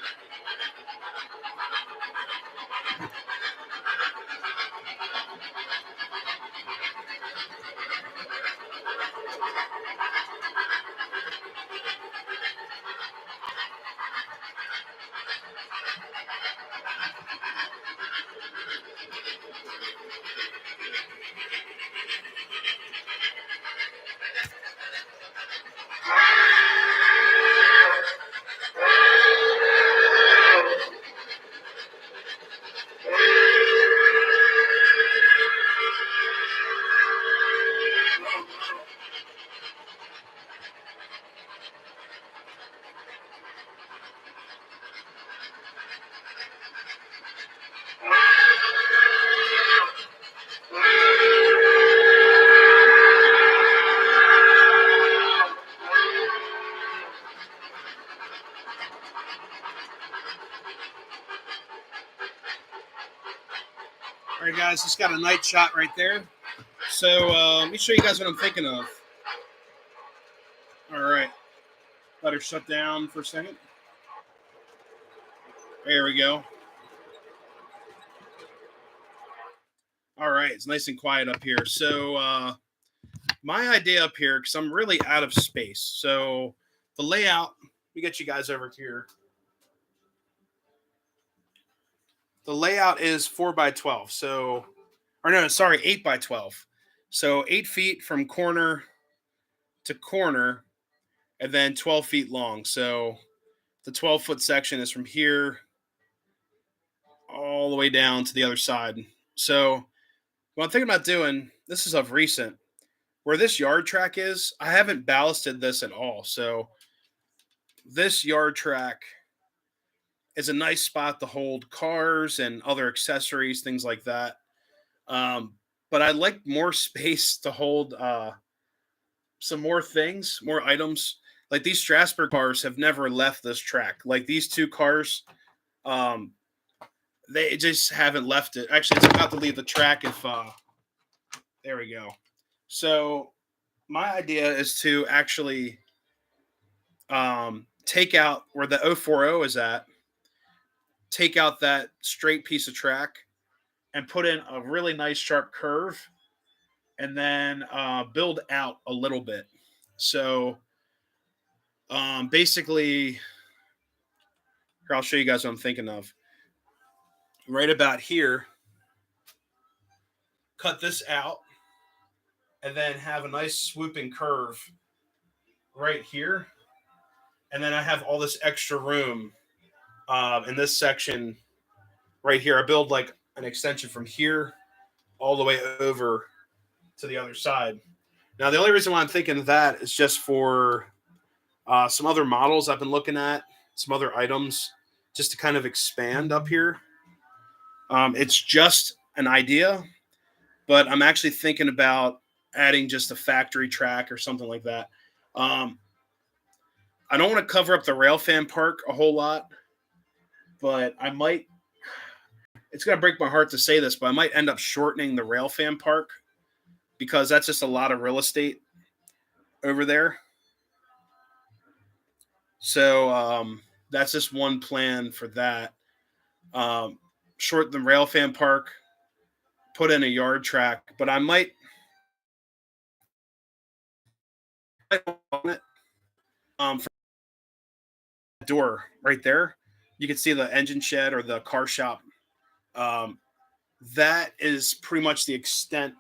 All right, guys, just got a night shot right there. So let me show you guys what I'm thinking of. All right, let her shut down for a second. There we go. All right, it's nice and quiet up here. So my idea up here, because I'm really out of space. So the layout, we get you guys over here. The layout is 4x12. So, or no, sorry, 8x12. So 8 feet from corner to corner, and then 12 feet long. So the 12-foot section is from here all the way down to the other side. So what I'm thinking about doing, this is of recent, where this yard track is, I haven't ballasted this at all. So this yard track is a nice spot to hold cars and other accessories, things like that. But I'd like more space to hold some more things, more items. Like these Strasbourg cars have never left this track. Like these two cars, um, they just haven't left it. Actually, it's about to leave the track if there we go. So my idea is to actually take out where the 040 is at, take out that straight piece of track and put in a really nice sharp curve and then build out a little bit. So basically, here, I'll show you guys what I'm thinking of. Right about here, cut this out and then have a nice swooping curve right here. And then I have all this extra room in this section right here. I build like an extension from here all the way over to the other side. Now, the only reason why I'm thinking of that is just for some other models I've been looking at, some other items, just to kind of expand up here. It's just an idea, but I'm actually thinking about adding just a factory track or something like that. I don't want to cover up the railfan park a whole lot, but I might. It's going to break my heart to say this, but I might end up shortening the railfan park because that's just a lot of real estate over there. So that's just one plan for that. Shorten the railfan park, put in a yard track, but I might from the door right there. You can see the engine shed or the car shop. Um, that is pretty much the extent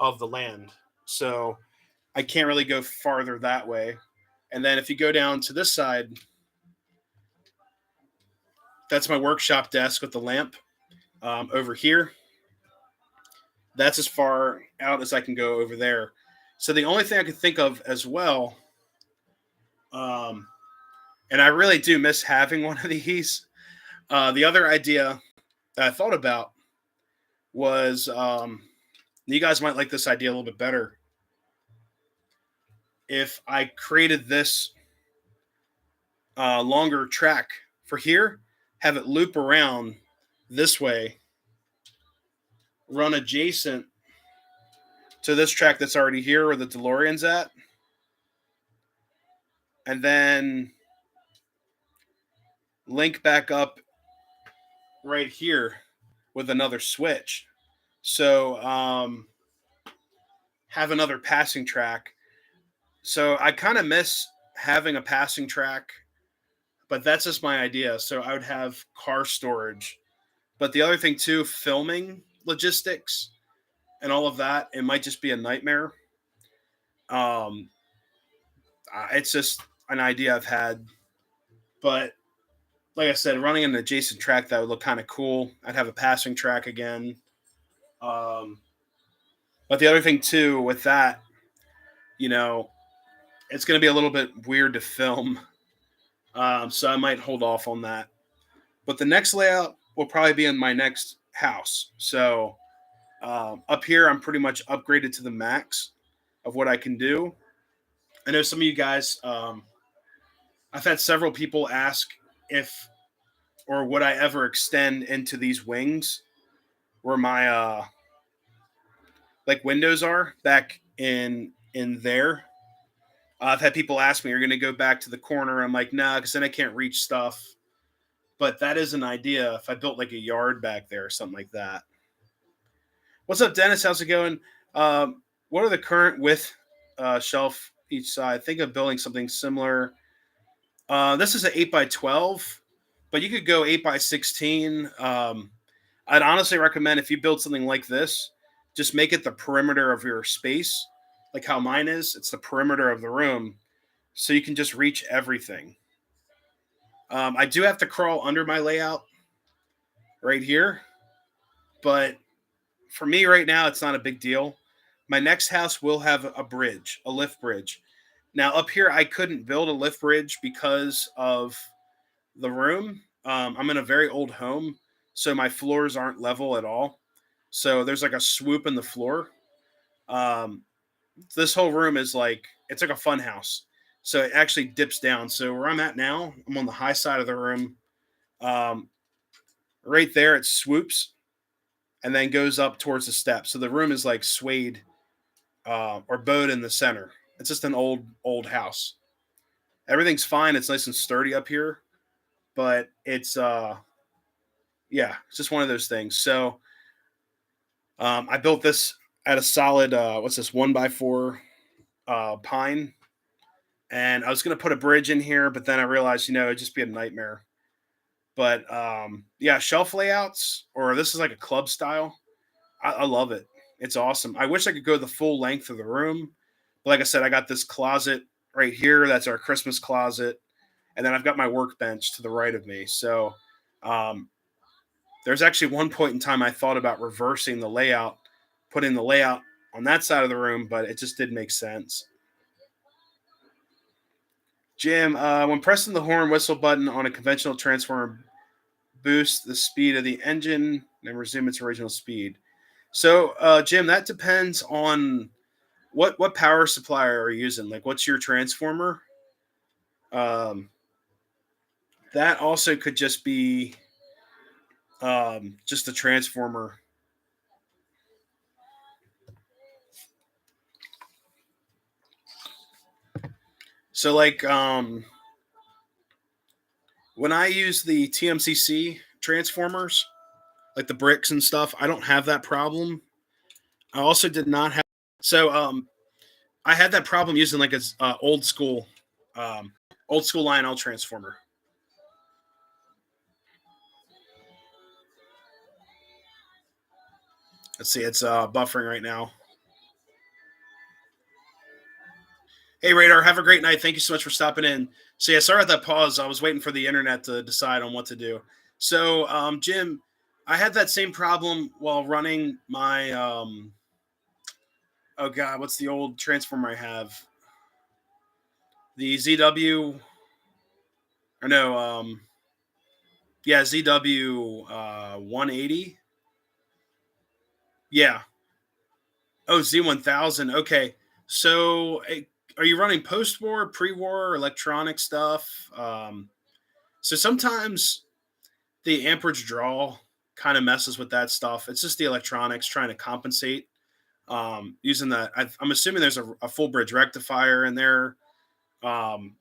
of the land. So I can't really go farther that way. And then if you go down to this side, that's my workshop desk with the lamp over here. That's as far out as I can go over there. So the only thing I could think of as well, um, and I really do miss having one of these. The other idea that I thought about was, you guys might like this idea a little bit better. If I created this longer track for here, have it loop around this way, run adjacent to this track that's already here where the DeLorean's at, and then link back up right here with another switch. So have another passing track. So I kind of miss having a passing track, but that's just my idea. So I would have car storage. But the other thing too, filming logistics and all of that, it might just be a nightmare. Um, it's just an idea I've had, but like I said, running an adjacent track that would look kind of cool. I'd have a passing track again. Um, but the other thing too with that, you know, it's going to be a little bit weird to film, so I might hold off on that. But the next layout will probably be in my next house. So up here, I'm pretty much upgraded to the max of what I can do. I know some of you guys. I've had several people ask if or would I ever extend into these wings where my like windows are back in there. I've had people ask me, "Are you going to go back to the corner?" I'm like, "Nah," because then I can't reach stuff. But that is an idea. If I built like a yard back there or something like that. What's up, Dennis? How's it going? What are the current width shelf each side? Think of building something similar. This is an 8x12, but you could go 8x16. I'd honestly recommend if you build something like this, just make it the perimeter of your space, like how mine is. It's the perimeter of the room, so you can just reach everything. I do have to crawl under my layout right here, but for me right now, it's not a big deal. My next house will have a bridge, a lift bridge. Now up here, I couldn't build a lift bridge because of the room. I'm in a very old home, so my floors aren't level at all. So there's like a swoop in the floor. Um, this whole room is like it's like a fun house. So it actually dips down. So where I'm at now, I'm on the high side of the room. Um, right there, it swoops and then goes up towards the steps. So the room is like swayed or bowed in the center. It's just an old house. Everything's fine. It's nice and sturdy up here, but it's yeah, it's just one of those things. So I built this at a solid what's this 1x4 pine, and I was gonna put a bridge in here, but then I realized it'd just be a nightmare. But yeah, shelf layouts or this is like a club style. I love it. It's awesome. I wish I could go the full length of the room. But like I said, I got this closet right here. That's our Christmas closet. And then I've got my workbench to the right of me. So um, there's actually one point in time I thought about reversing the layout, putting the layout on that side of the room, but it just didn't make sense. Jim, when pressing the horn whistle button on a conventional transformer boosts the speed of the engine and resume its original speed. So, Jim, that depends on what power supplier are you using. Like, what's your transformer? Um, that also could just be just a transformer. So, like, when I use the TMCC transformers, like the bricks and stuff, I don't have that problem. I also did not have. So, I had that problem using like a um, old school Lionel transformer. Let's see, it's buffering right now. Hey, Radar, have a great night. Thank you so much for stopping in. So, yeah, sorry about that pause. I was waiting for the internet to decide on what to do. So, Jim, I had that same problem while running my oh god, what's the old transformer I have? The ZW or no, yeah, ZW 180. Yeah. Oh, Z1000. Okay. So are you running post-war, pre-war, electronic stuff? So sometimes the amperage draw kind of messes with that stuff. It's just the electronics trying to compensate. Using that, I'm assuming there's a full bridge rectifier in there um,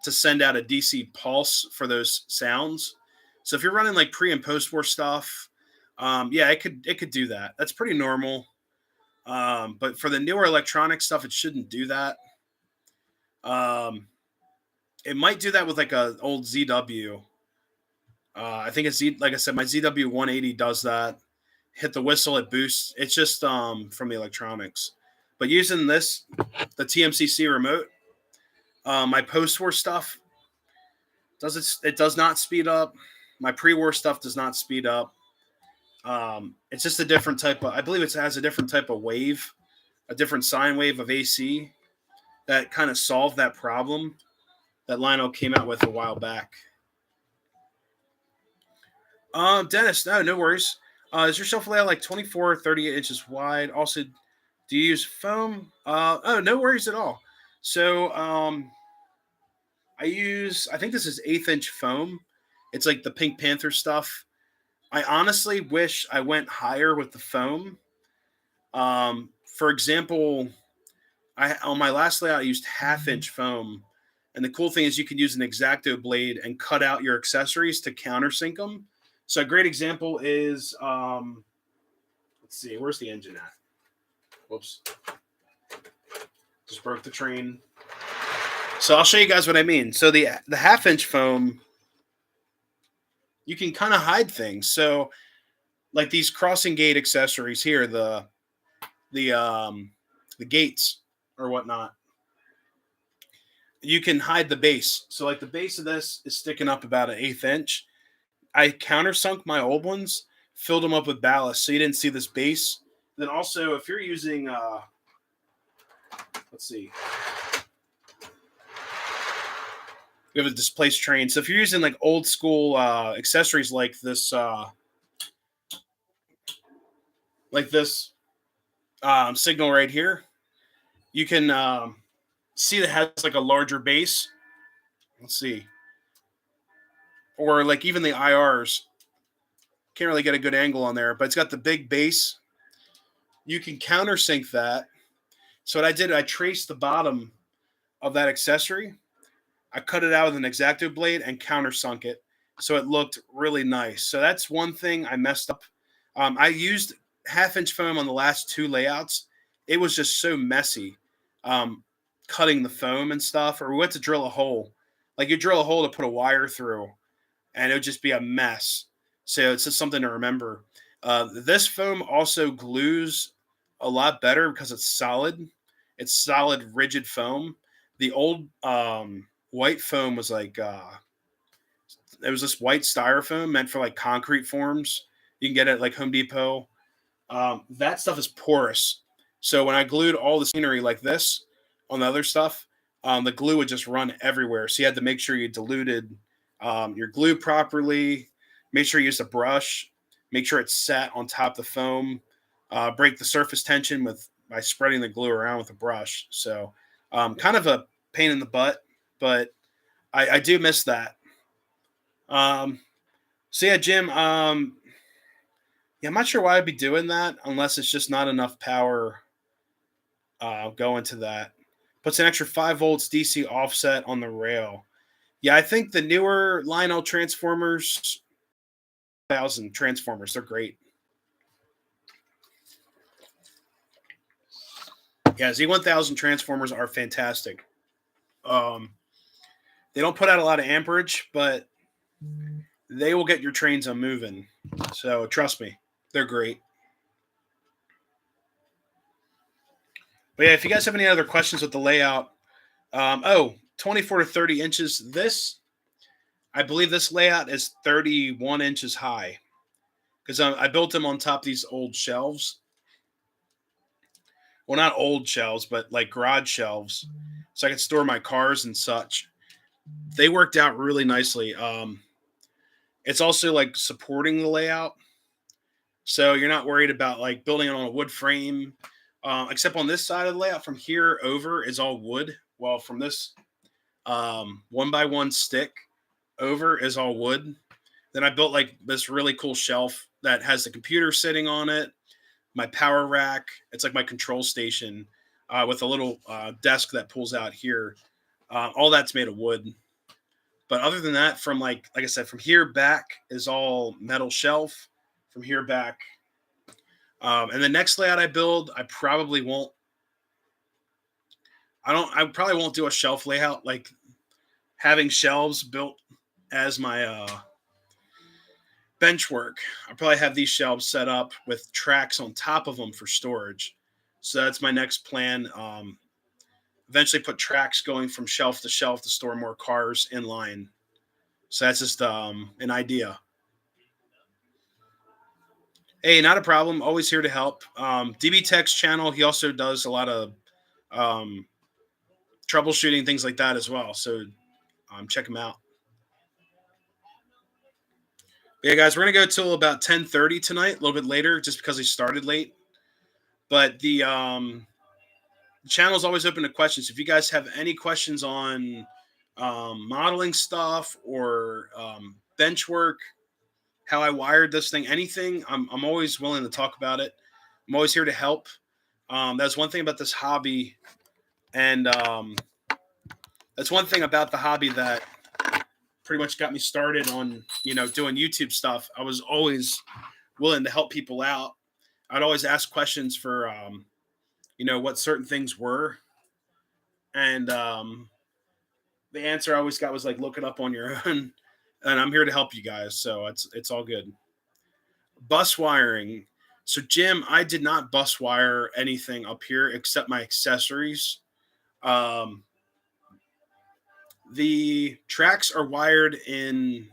to send out a DC pulse for those sounds. So if you're running like pre and post war stuff, yeah, it could do that. That's pretty normal. But for the newer electronic stuff, it shouldn't do that. Um, it might do that with like a old ZW. I think it's like I said, my ZW 180 does that. Hit the whistle, it boosts. It's just from the electronics. But using this, the TMCC remote, my post-war stuff it does not speed up. My pre-war stuff does not speed up. It's just a different type of. I believe it has a different type of wave, a different sine wave of AC that kind of solved that problem that Lionel came out with a while back. Dennis, no worries. Is your shelf layout like 24 or 38 inches wide? Also, do you use foam? Oh, no worries at all. So, I think this is 1/8 inch foam. It's like the Pink Panther stuff. I honestly wish I went higher with the foam. For example, I on my last layout I used 1/2 inch foam, and the cool thing is you can use an X-Acto blade and cut out your accessories to countersink them. So a great example is let's see, where's the engine at? Whoops, just broke the train. So I'll show you guys what I mean. So the 1/2 inch foam, you can kind of hide things. So like these crossing gate accessories here, the um the gates or whatnot, you can hide the base. So like the base of this is sticking up about an 1/8 inch. I countersunk my old ones, filled them up with ballast, so you didn't see this base. Then also, if you're using, let's see, we have a displaced train. So if you're using like old school accessories like this signal right here, you can see that it has like a larger base. Let's see, or like even the IRs. Can't really get a good angle on there, but it's got the big base. You can countersink that. So what I did, I traced the bottom of that accessory. I cut it out with an X-Acto blade and countersunk it, so it looked really nice. So that's one thing I messed up. I used 1/2 inch foam on the last two layouts. It was just so messy, um, cutting the foam and stuff. Or we went to drill a hole, like you drill a hole to put a wire through, and it would just be a mess. So it's just something to remember. This foam also glues a lot better because it's solid. It's solid, rigid foam. The old white foam was like it was this white styrofoam meant for like concrete forms. You can get it at like Home Depot. That stuff is porous. So when I glued all the scenery like this on the other stuff, the glue would just run everywhere. So you had to make sure you diluted your glue properly. Make sure you use a brush. Make sure it's set on top of the foam. Break the surface tension by spreading the glue around with a brush. So kind of a pain in the butt, but I do miss that. Um, so yeah, Jim. Yeah, I'm not sure why I'd be doing that unless it's just not enough power going to that. Puts an extra 5 volts DC offset on the rail. Yeah, I think the newer Lionel transformers, 1,000 transformers, they're great. Yeah, Z1000 transformers are fantastic. They don't put out a lot of amperage, but they will get your trains a moving. So trust me, they're great. But yeah, if you guys have any other questions with the layout, 24 to 30 inches. I believe this layout is 31 inches high. because I built them on top of these old shelves. Well, not old shelves, but like garage shelves, so I could store my cars and such. They worked out really nicely. It's also like supporting the layout, so you're not worried about like building it on a wood frame. Except on this side of the layout, from here over is all wood. Well, from this one by one stick over is all wood. Then I built like this really cool shelf that has the computer sitting on it, my power rack. It's like my control station with a little desk that pulls out here. All that's made of wood. But other than that, from like I said, from here back is all metal shelf. From here back, and the next layout I build, I probably won't. I don't. I probably won't do a shelf layout like having shelves built as my bench work. I probably have these shelves set up with tracks on top of them for storage. So that's my next plan. Eventually, put tracks going from shelf to store more cars in line. So that's just an idea. Hey, not a problem. Always here to help. DB Tech's channel. He also does a lot of um, troubleshooting things like that as well. So check him out. But yeah, guys, we're gonna go till about 10:30 tonight, a little bit later, just because he started late. But the channel is always open to questions. If you guys have any questions on modeling stuff or bench work, how I wired this thing, anything, I'm always willing to talk about it. I'm always here to help. That's one thing about this hobby, and that's one thing about the hobby that pretty much got me started on doing YouTube stuff. I was always willing to help people out. I'd always ask questions for what certain things were, and the answer I always got was like look it up on your own. And I'm here to help you guys, so it's all good. Bus wiring. So Jim, I did not bus wire anything up here except my accessories. Um, the tracks are wired in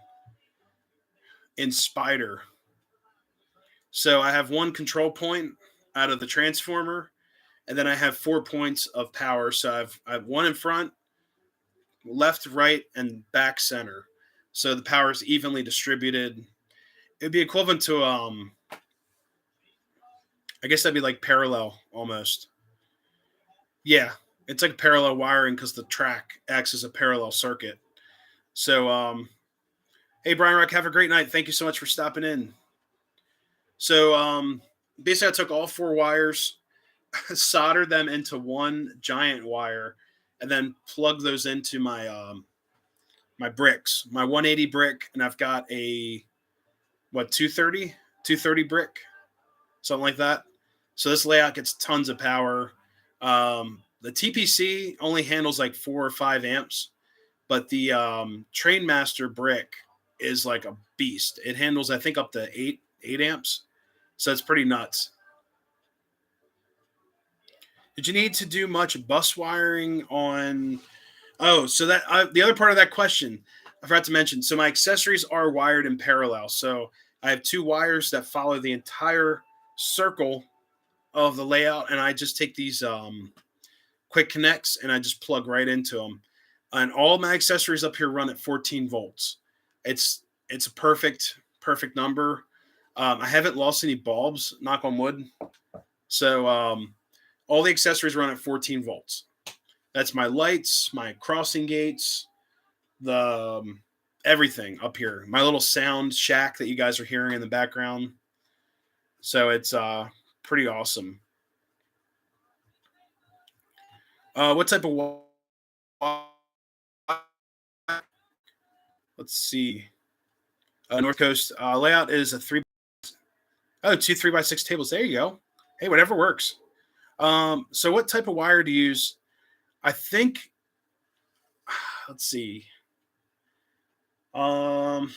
Spider. So I have one control point out of the transformer, and then I have 4 points of power. So I have one in front, left, right, and back center. So the power is evenly distributed. It'd be equivalent to I guess that'd be like parallel almost. Yeah, it's like parallel wiring because the track acts as a parallel circuit. So hey Brian Rock, have a great night. Thank you so much for stopping in. So basically I took all four wires, soldered them into one giant wire, and then plugged those into my bricks, my 180 brick, and I've got a what 230 brick, something like that. So this layout gets tons of power. The TPC only handles like 4 or 5 amps, but the Train Master brick is like a beast. It handles I think up to eight amps, so it's pretty nuts. Did you need to do much bus wiring on? Oh, so that the other part of that question I forgot to mention. So my accessories are wired in parallel. So I have two wires that follow the entire circle of the layout, and I just take these quick connects and I just plug right into them. And all my accessories up here run at 14 volts. It's a perfect number. I haven't lost any bulbs, knock on wood. So all the accessories run at 14 volts. That's my lights, my crossing gates, the everything up here. My little sound shack that you guys are hearing in the background. So it's pretty awesome. What type of let's see. North Coast layout is a two 3x6 tables. There you go. Hey, whatever works. So what type of wire to use? I think let's see. Give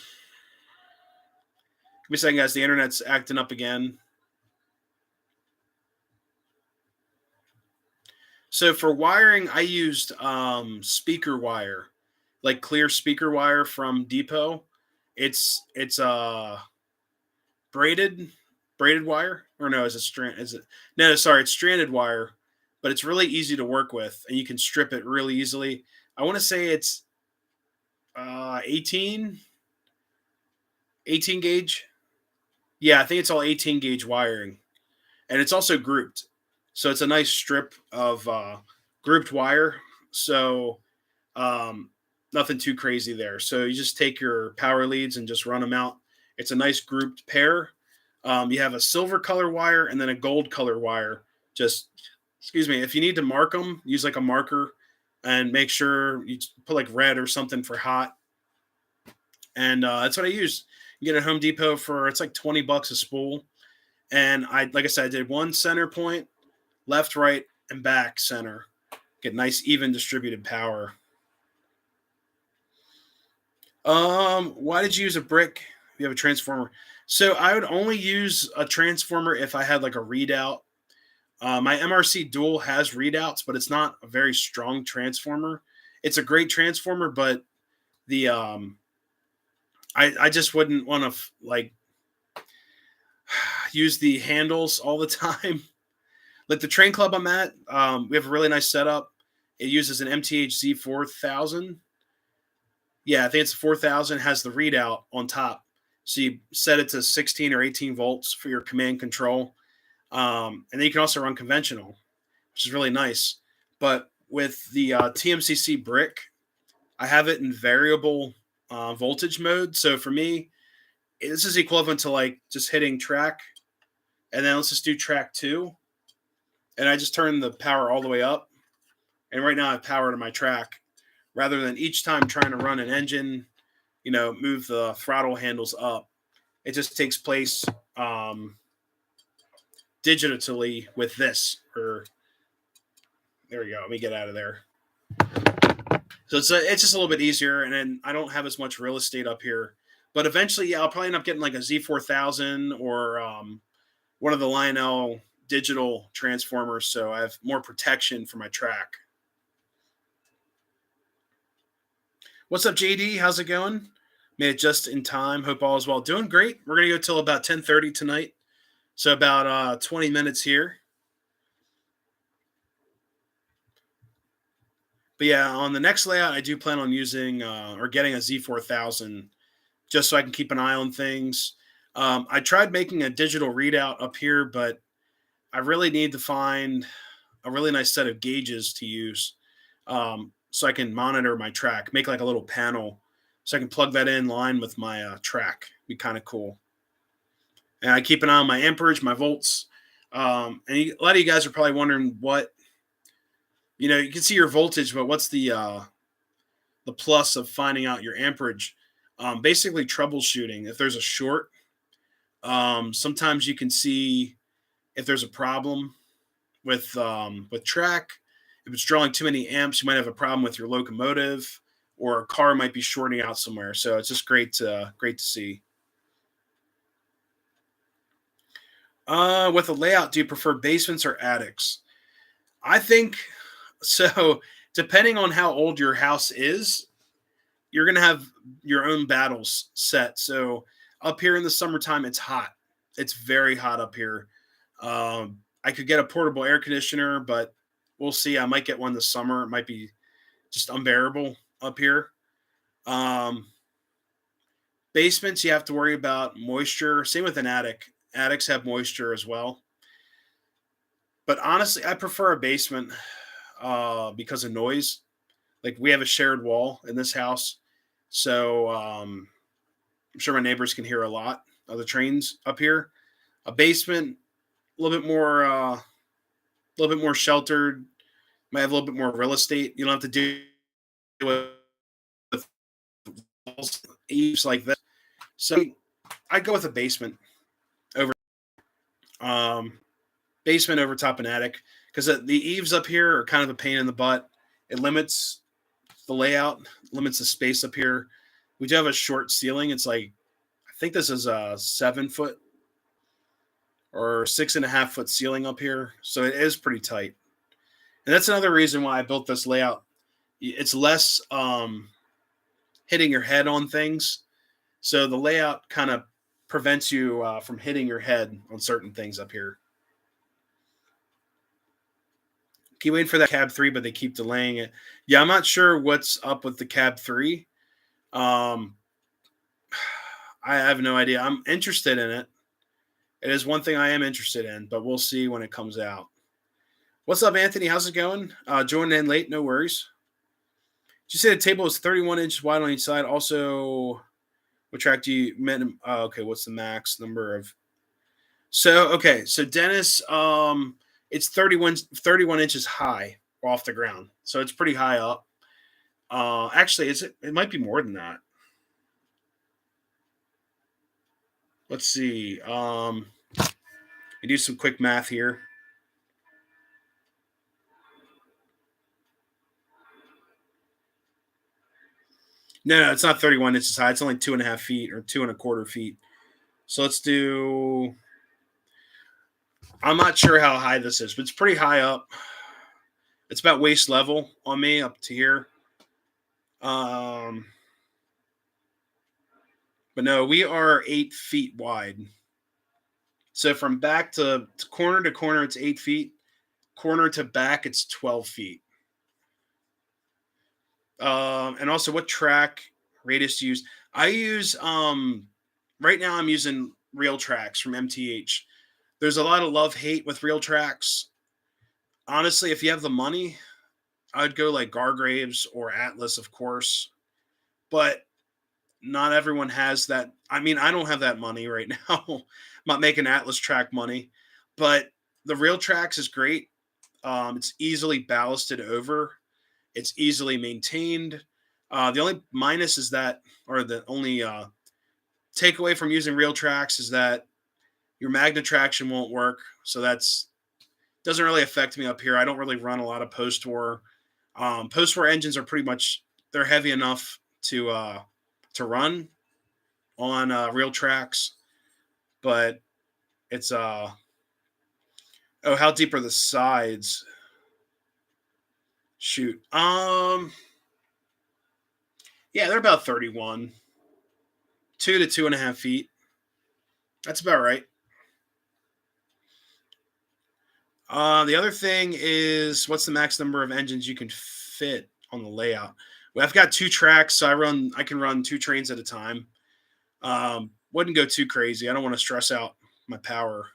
me a second, guys. The internet's acting up again. So for wiring, I used speaker wire, like clear speaker wire from Depot. It's braided braided wire, or no, is it strand? Is it no? Sorry, it's stranded wire, but it's really easy to work with, and you can strip it really easily. I want to say it's 18 gauge. Yeah, I think it's all 18 gauge wiring, and it's also grouped. So it's a nice strip of grouped wire. So um, nothing too crazy there. So you just take your power leads and just run them out. It's a nice grouped pair. You have a silver color wire and then a gold color wire. Just excuse me. If you need to mark them, use like a marker and make sure you put like red or something for hot. And that's what I use. You get at Home Depot for it's like $20 a spool. And I like I said, I did one center point, left, right, and back center. Get nice even distributed power. Why did you use a brick? You have a transformer. So I would only use a transformer if I had like a readout. My MRC dual has readouts, but it's not a very strong transformer. It's a great transformer, but the I just wouldn't want to like use the handles all the time. Like the train club I'm at, we have a really nice setup. It uses an MTH Z4000. Yeah, I think it's 4000, has the readout on top. So you set it to 16 or 18 volts for your command control. And then you can also run conventional, which is really nice. But with the TMCC brick, I have it in variable voltage mode. So for me, this is equivalent to like just hitting track, and then let's just do track 2. And I just turn the power all the way up. And right now I have power to my track rather than each time trying to run an engine, move the throttle handles up. It just takes place digitally with this. Or there we go. Let me get out of there. So it's just a little bit easier, and then I don't have as much real estate up here. But eventually, yeah, I'll probably end up getting like a Z4000 or one of the Lionel digital transformers, so I have more protection for my track. What's up, JD? How's it going? Made it just in time. Hope all is well. Doing great. We're gonna go till about 10:30 tonight, so about 20 minutes here. But yeah, on the next layout, I do plan on using or getting a Z4000 just so I can keep an eye on things. I tried making a digital readout up here, but I really need to find a really nice set of gauges to use so I can monitor my track, make like a little panel so I can plug that in line with my track. Be kind of cool. And I keep an eye on my amperage, my volts. A lot of you guys are probably wondering what, you can see your voltage, but what's the plus of finding out your amperage? Basically troubleshooting. If there's a short, sometimes you can see if there's a problem with track. If it's drawing too many amps, you might have a problem with your locomotive, or a car might be shorting out somewhere. So it's just great to see. With a layout, do you prefer basements or attics? I think so. Depending on how old your house is, you're going to have your own battles set. So up here in the summertime, it's hot. It's very hot up here. I could get a portable air conditioner, but we'll see. I might get one this summer. It might be just unbearable up here. Basements, you have to worry about moisture. Same with an attic. Attics have moisture as well. But honestly, I prefer a basement because of noise. Like we have a shared wall in this house. So I'm sure my neighbors can hear a lot of the trains up here. A basement, a little bit more sheltered. Might have a little bit more real estate. You don't have to deal with eaves like this. So I'd go with a basement over basement over top an attic, because the eaves up here are kind of a pain in the butt. It limits the layout, limits the space up here. We do have a short ceiling. It's like, I think this is a 7-foot or 6.5-foot ceiling up here. So it is pretty tight. And that's another reason why I built this layout. It's less hitting your head on things. So the layout kind of prevents you from hitting your head on certain things up here. Keep waiting for that cab 3, but they keep delaying it. Yeah, I'm not sure what's up with the cab 3. Um, I have no idea. I'm interested in it. It is one thing I am interested in, but we'll see when it comes out. What's up, Anthony? How's it going? Joining in late, no worries. Did you say the table is 31 inches wide on each side? Also, what track do you meant? Okay, what's the max number of? So okay, so Dennis, it's 31 inches high off the ground, so it's pretty high up. Actually, is it? It might be more than that. Let's see. We do some quick math here. No, it's not 31 inches high. It's only 2.5 feet or 2.25 feet. So let's do. I'm not sure how high this is, but it's pretty high up. It's about waist level on me up to here. Um, but no, we are 8 feet wide. So from back to corner, it's 8 feet. Corner to back, it's 12 feet. And also, what track radius to use? I use right now. I'm using Real Tracks from MTH. There's a lot of love hate with Real Tracks. Honestly, if you have the money, I'd go like Gargraves or Atlas, of course. But not everyone has that. I mean, I don't have that money right now. I'm not making Atlas track money, but the Real Tracks is great. It's easily ballasted over. It's easily maintained. The only minus is that, or the only takeaway from using Real Tracks is that your magnet traction won't work. So that's doesn't really affect me up here. I don't really run a lot of post-war. Post-war engines are pretty much they're heavy enough to run on Real Tracks, but it's oh, how deep are the sides? Shoot. Yeah, they're about 31. 2 to 2.5 feet. That's about right. The other thing is what's the max number of engines you can fit on the layout? Well, I've got 2 tracks, so I can run 2 trains at a time. Wouldn't go too crazy. I don't want to stress out my power.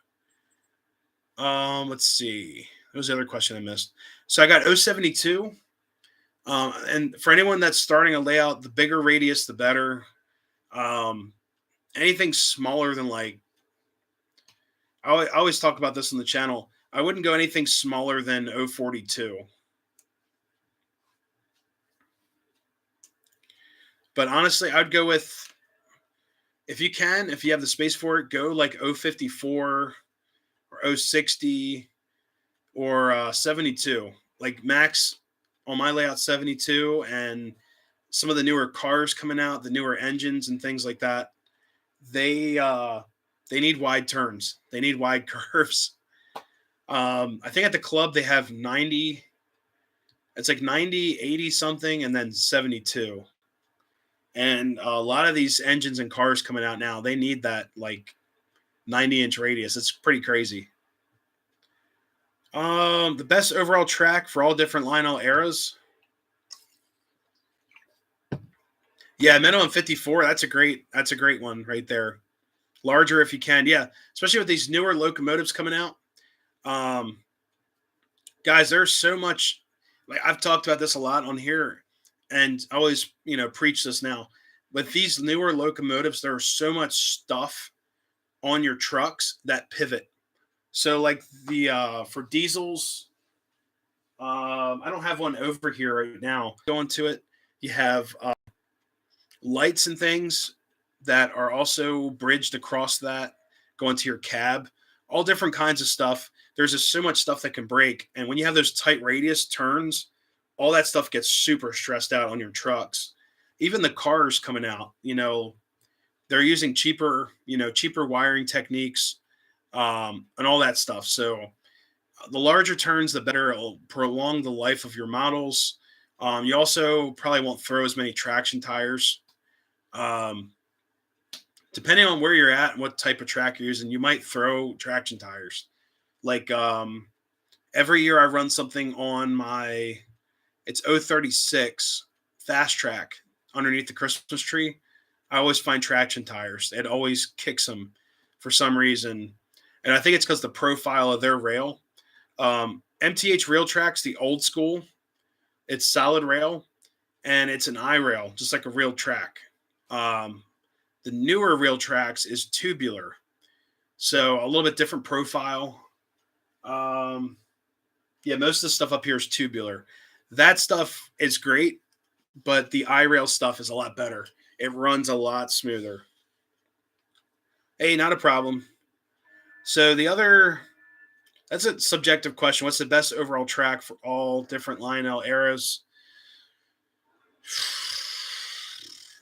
Let's see. That was the other question I missed. So I got 072. And for anyone that's starting a layout, the bigger radius, the better. Anything smaller than like, I always talk about this on the channel. I wouldn't go anything smaller than 042. But honestly, I'd go with, if you can, if you have the space for it, go like 054 or 060 or 72. Like max on my layout 72, and some of the newer cars coming out, the newer engines and things like that, they need wide turns. They need wide curves. I think at the club they have 90. It's like 90, 80 something, and then 72. And a lot of these engines and cars coming out now, they need that like 90-inch radius. It's pretty crazy. The best overall track for all different Lionel eras. Yeah, minimum 54. That's a great one right there. Larger if you can. Yeah, especially with these newer locomotives coming out. Guys, there's so much. Like I've talked about this a lot on here, and I always preach this now. With these newer locomotives, there's so much stuff on your trucks that pivot. So like the for diesels, I don't have one over here right now. Go into it. You have lights and things that are also bridged across that, go into your cab, all different kinds of stuff. There's just so much stuff that can break. And when you have those tight radius turns, all that stuff gets super stressed out on your trucks. Even the cars coming out, they're using cheaper wiring techniques, and all that stuff. So the larger turns, the better it'll prolong the life of your models. You also probably won't throw as many traction tires. depending on where you're at and what type of track you're using, you might throw traction tires. Like every year I run something on my it's 036 fast track underneath the Christmas tree. I always find traction tires. It always kicks them for some reason. And I think it's because the profile of their rail. MTH Rail Tracks, the old school, it's solid rail and it's an I rail, just like a real track. Um, the newer rail tracks is tubular, so a little bit different profile. Um, yeah, most of the stuff up here is tubular. That stuff is great, but the I rail stuff is a lot better. It runs a lot smoother. Hey, not a problem. So the other that's a subjective question. What's the best overall track for all different Lionel eras?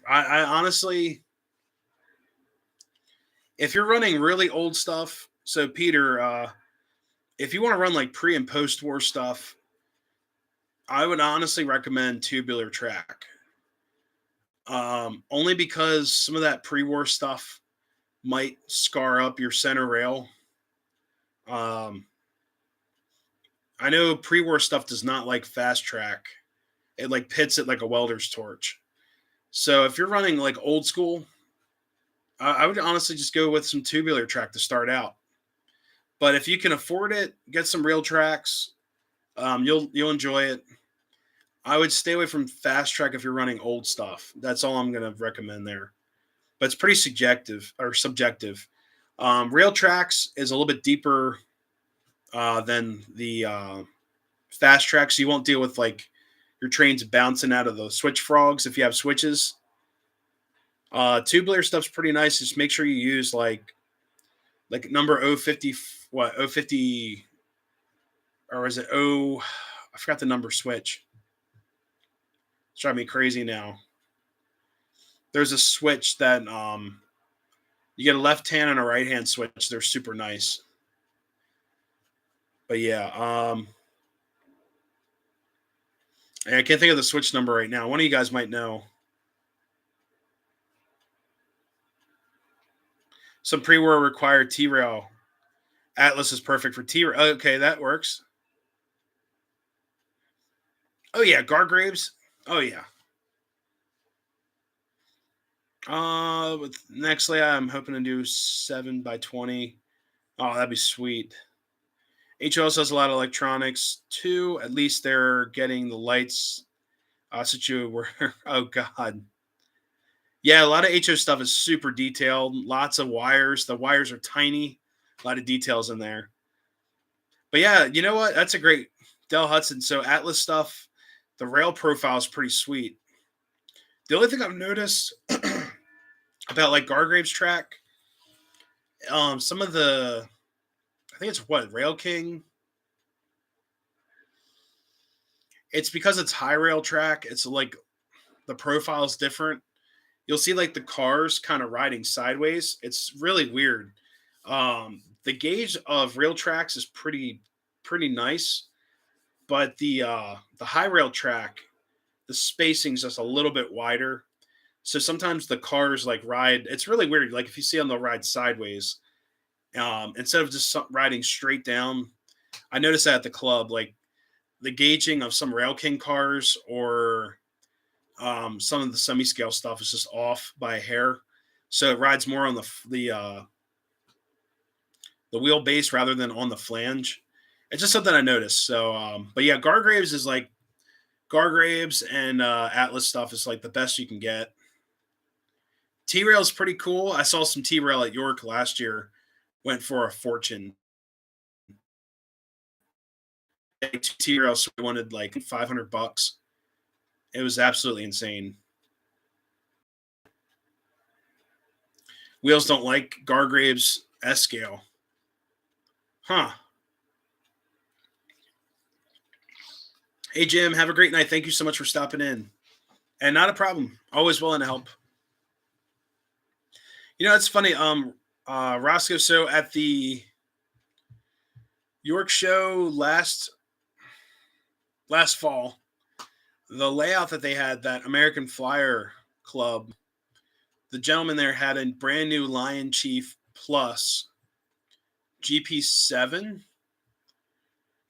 I honestly, if you're running really old stuff, so Peter, if you want to run like pre and post war stuff, I would honestly recommend tubular track. Only because some of that pre war stuff might scar up your center rail. Um, I know pre war stuff does not like fast track, it like pits it like a welder's torch. So if you're running like old school, I would honestly just go with some tubular track to start out. But if you can afford it, get some real tracks. You'll enjoy it. I would stay away from fast track if you're running old stuff. That's all I'm going to recommend there. But it's pretty subjective or subjective. Rail tracks is a little bit deeper than the fast tracks. So you won't deal with like your trains bouncing out of the switch frogs if you have switches. Tubular stuff's pretty nice. Just make sure you use like number 050 what 050 or is it I forgot the number switch. It's driving me crazy now. There's a switch that you get a left hand and a right hand switch. They're super nice. But yeah, I can't think of the switch number right now. One of you guys might know. Some pre-war required T-rail. Atlas is perfect for T-rail. Okay, that works. Oh yeah, Gargraves. Oh yeah. With Nextly, I'm hoping to do 7x20. Oh, that'd be sweet. HOS has a lot of electronics too. At least they're getting the lights. Situ where oh god. Yeah, a lot of HO stuff is super detailed. Lots of wires. The wires are tiny. A lot of details in there. But yeah, you know what? That's a great Dell Hudson. So Atlas stuff, the rail profile is pretty sweet. The only thing I've noticed about like Gargraves track, some of the, I think it's what Rail King. It's because it's high rail track. It's like the profile is different. You'll see like the cars kind of riding sideways. It's really weird. The gauge of rail tracks is pretty nice, but the high rail track, the spacing's just a little bit wider. So sometimes the cars like ride. It's really weird. Like if you see them, they'll ride sideways instead of just riding straight down. I noticed that at the club, like the gauging of some Rail King cars or some of the semi-scale stuff is just off by a hair, so it rides more on the wheelbase rather than on the flange. It's just something I noticed. So, but yeah, Gargraves is like Gargraves and Atlas stuff is like the best you can get. T-Rail is pretty cool. I saw some T-Rail at York last year. Went for a fortune. T-Rail wanted like $500. It was absolutely insane. Wheels don't like Gargraves S scale. Huh. Hey Jim, have a great night. Thank you so much for stopping in. And not a problem. Always willing to help. You know, it's funny. Roscoe, so at the York show last fall, the layout that they had, that American Flyer Club the gentleman there had a brand new Lion Chief Plus GP7.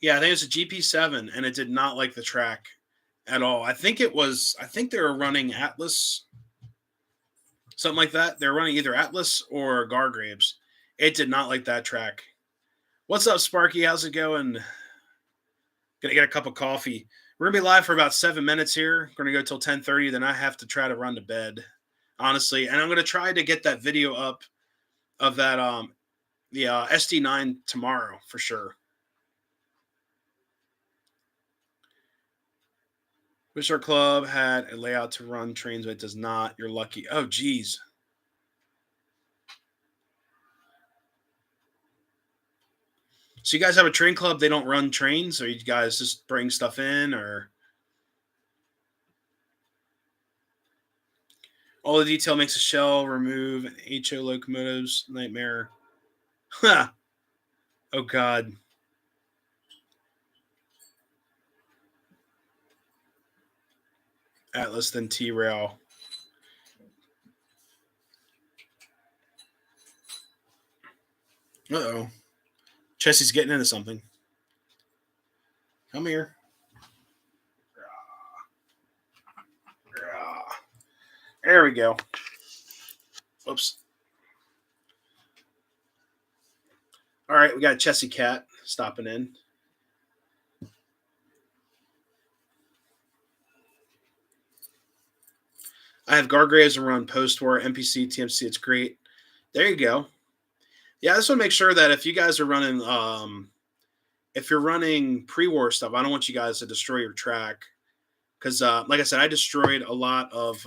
Yeah, I think it's a GP7, and it did not like the track at all. I think it was. I think they were running Atlas, something like that. They were running either Atlas or Gargraves. It did not like that track. What's up, Sparky? How's it going? Gonna get a cup of coffee. We're gonna be live for about 7 minutes here. We're gonna go till 10:30. Then I have to try to run to bed, honestly. And I'm gonna try to get that video up of that the SD9 tomorrow for sure. Wish our club had a layout to run trains, but it does not. You're lucky. Oh, geez. So you guys have a train club? They don't run trains, or you guys just bring stuff in, or all the detail makes a shell remove an HO locomotives nightmare. Huh. Oh God. Atlas then T-Rail. Uh-oh. Chessie's getting into something. Come here. There we go. Oops. All right, we got Chessie Cat stopping in. I have Gargraves and run post-war NPC TMC. It's great. There you go. Yeah, I just want to make sure that if you guys are running, if you're running pre-war stuff, I don't want you guys to destroy your track because, like I said, I destroyed a lot of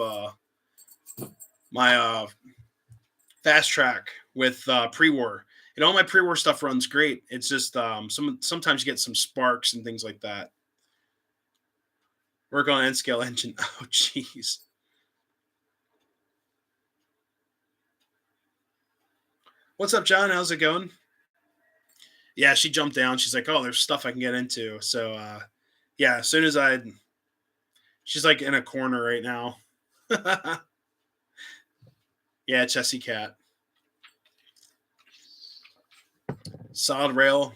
my fast track with pre-war, and all my pre-war stuff runs great. It's just sometimes you get some sparks and things like that. Work on N-scale engine. Oh, jeez. What's up, John? How's it going? Yeah, she jumped down. She's like, "Oh, there's stuff I can get into." So, yeah, as soon as she's like in a corner right now. Yeah, Chessie Cat. Solid rail.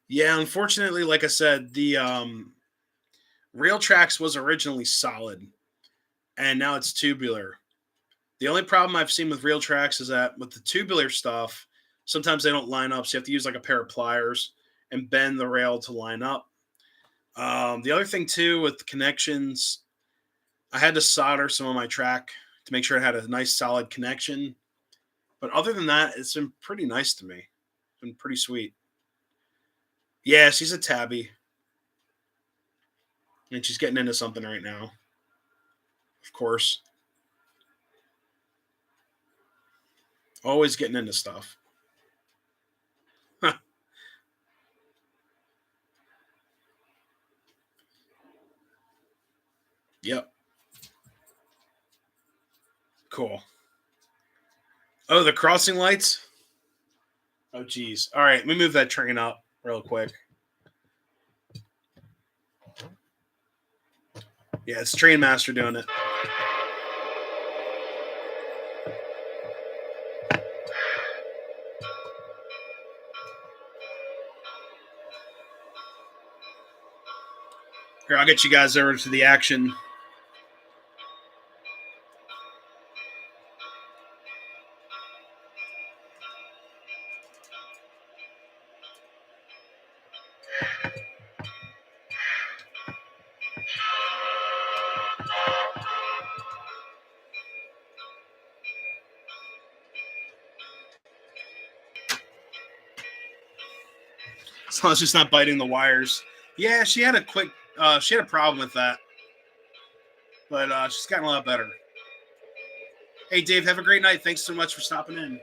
Yeah, unfortunately, like I said, the rail tracks was originally solid, and now it's tubular. The only problem I've seen with rail tracks is that with the tubular stuff, sometimes they don't line up, so you have to use like a pair of pliers and bend the rail to line up. The other thing too with the connections, I had to solder some of my track to make sure it had a nice solid connection. But other than that, it's been pretty nice to me. It's been pretty sweet. Yeah, she's a tabby. And she's getting into something right now. Of course. Always getting into stuff. Yep. Cool. Oh, the crossing lights? Oh, geez. All right, let me move that train up real quick. Yeah, it's Train Master doing it. Here, I'll get you guys over to the action. As long as it's not biting the wires. Yeah, she had she had a problem with that. But she's gotten a lot better. Hey, Dave, have a great night. Thanks so much for stopping in.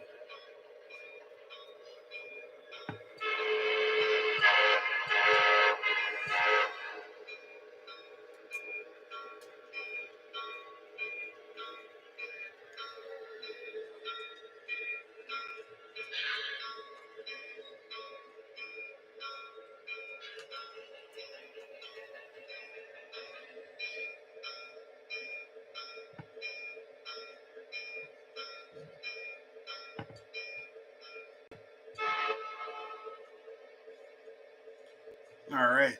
All right.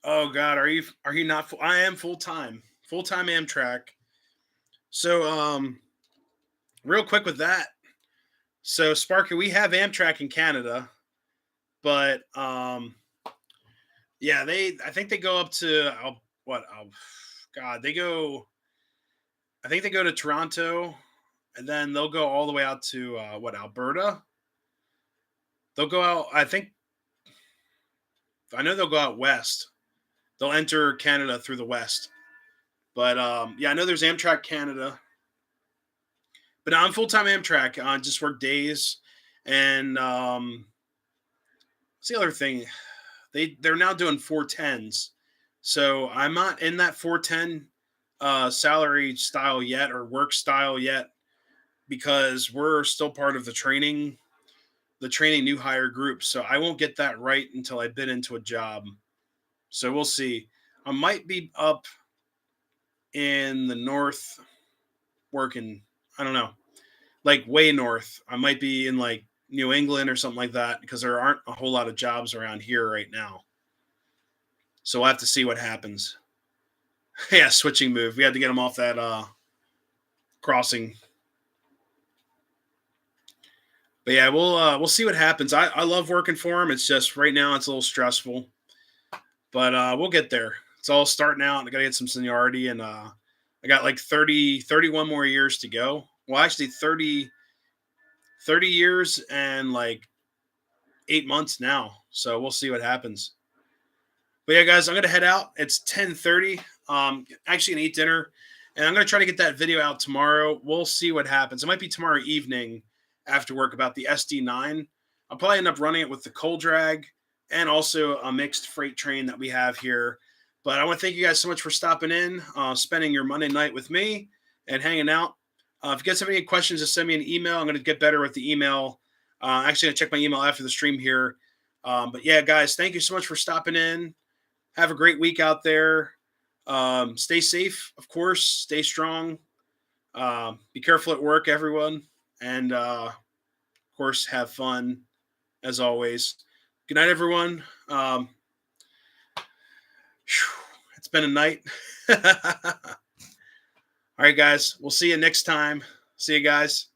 Oh God, are you not full? I am full time Amtrak. So real quick with that. So Sparky, we have Amtrak in Canada, but yeah, I think they go up to God, they go. I think they go to Toronto, and then they'll go all the way out to Alberta. They'll go out. I know they'll go out west. They'll enter Canada through the west. But yeah, I know there's Amtrak Canada. But I'm full time Amtrak. I just work days, and what's the other thing? They're now doing 410s. So I'm not in that 410 salary style yet or work style yet because we're still part of the training new hire group. So I won't get that right until I've been into a job. So we'll see. I might be up in the north working. I don't know, like way north. I might be in like New England or something like that because there aren't a whole lot of jobs around here right now. So we'll have to see what happens. Yeah, switching move. We had to get him off that crossing. But yeah, we'll see what happens. I love working for him. It's just right now it's a little stressful, but we'll get there. It's all starting out. I got to get some seniority, and I got like 31 more years to go. Well, actually 30 years and like 8 months now. So we'll see what happens. But yeah, guys, I'm gonna head out. It's 10:30. Actually gonna eat dinner, and I'm gonna try to get that video out tomorrow. We'll see what happens. It might be tomorrow evening after work about the SD9. I'll probably end up running it with the coal drag and also a mixed freight train that we have here. But I want to thank you guys so much for stopping in, spending your Monday night with me, and hanging out. If you guys have any questions, just send me an email. I'm going to get better with the email. Actually, going to check my email after the stream here. But yeah, guys, thank you so much for stopping in. Have a great week out there. Stay safe, of course. Stay strong. Be careful at work, everyone. And of course, have fun as always. Good night, everyone. It's been a night. All right, guys. We'll see you next time. See you guys.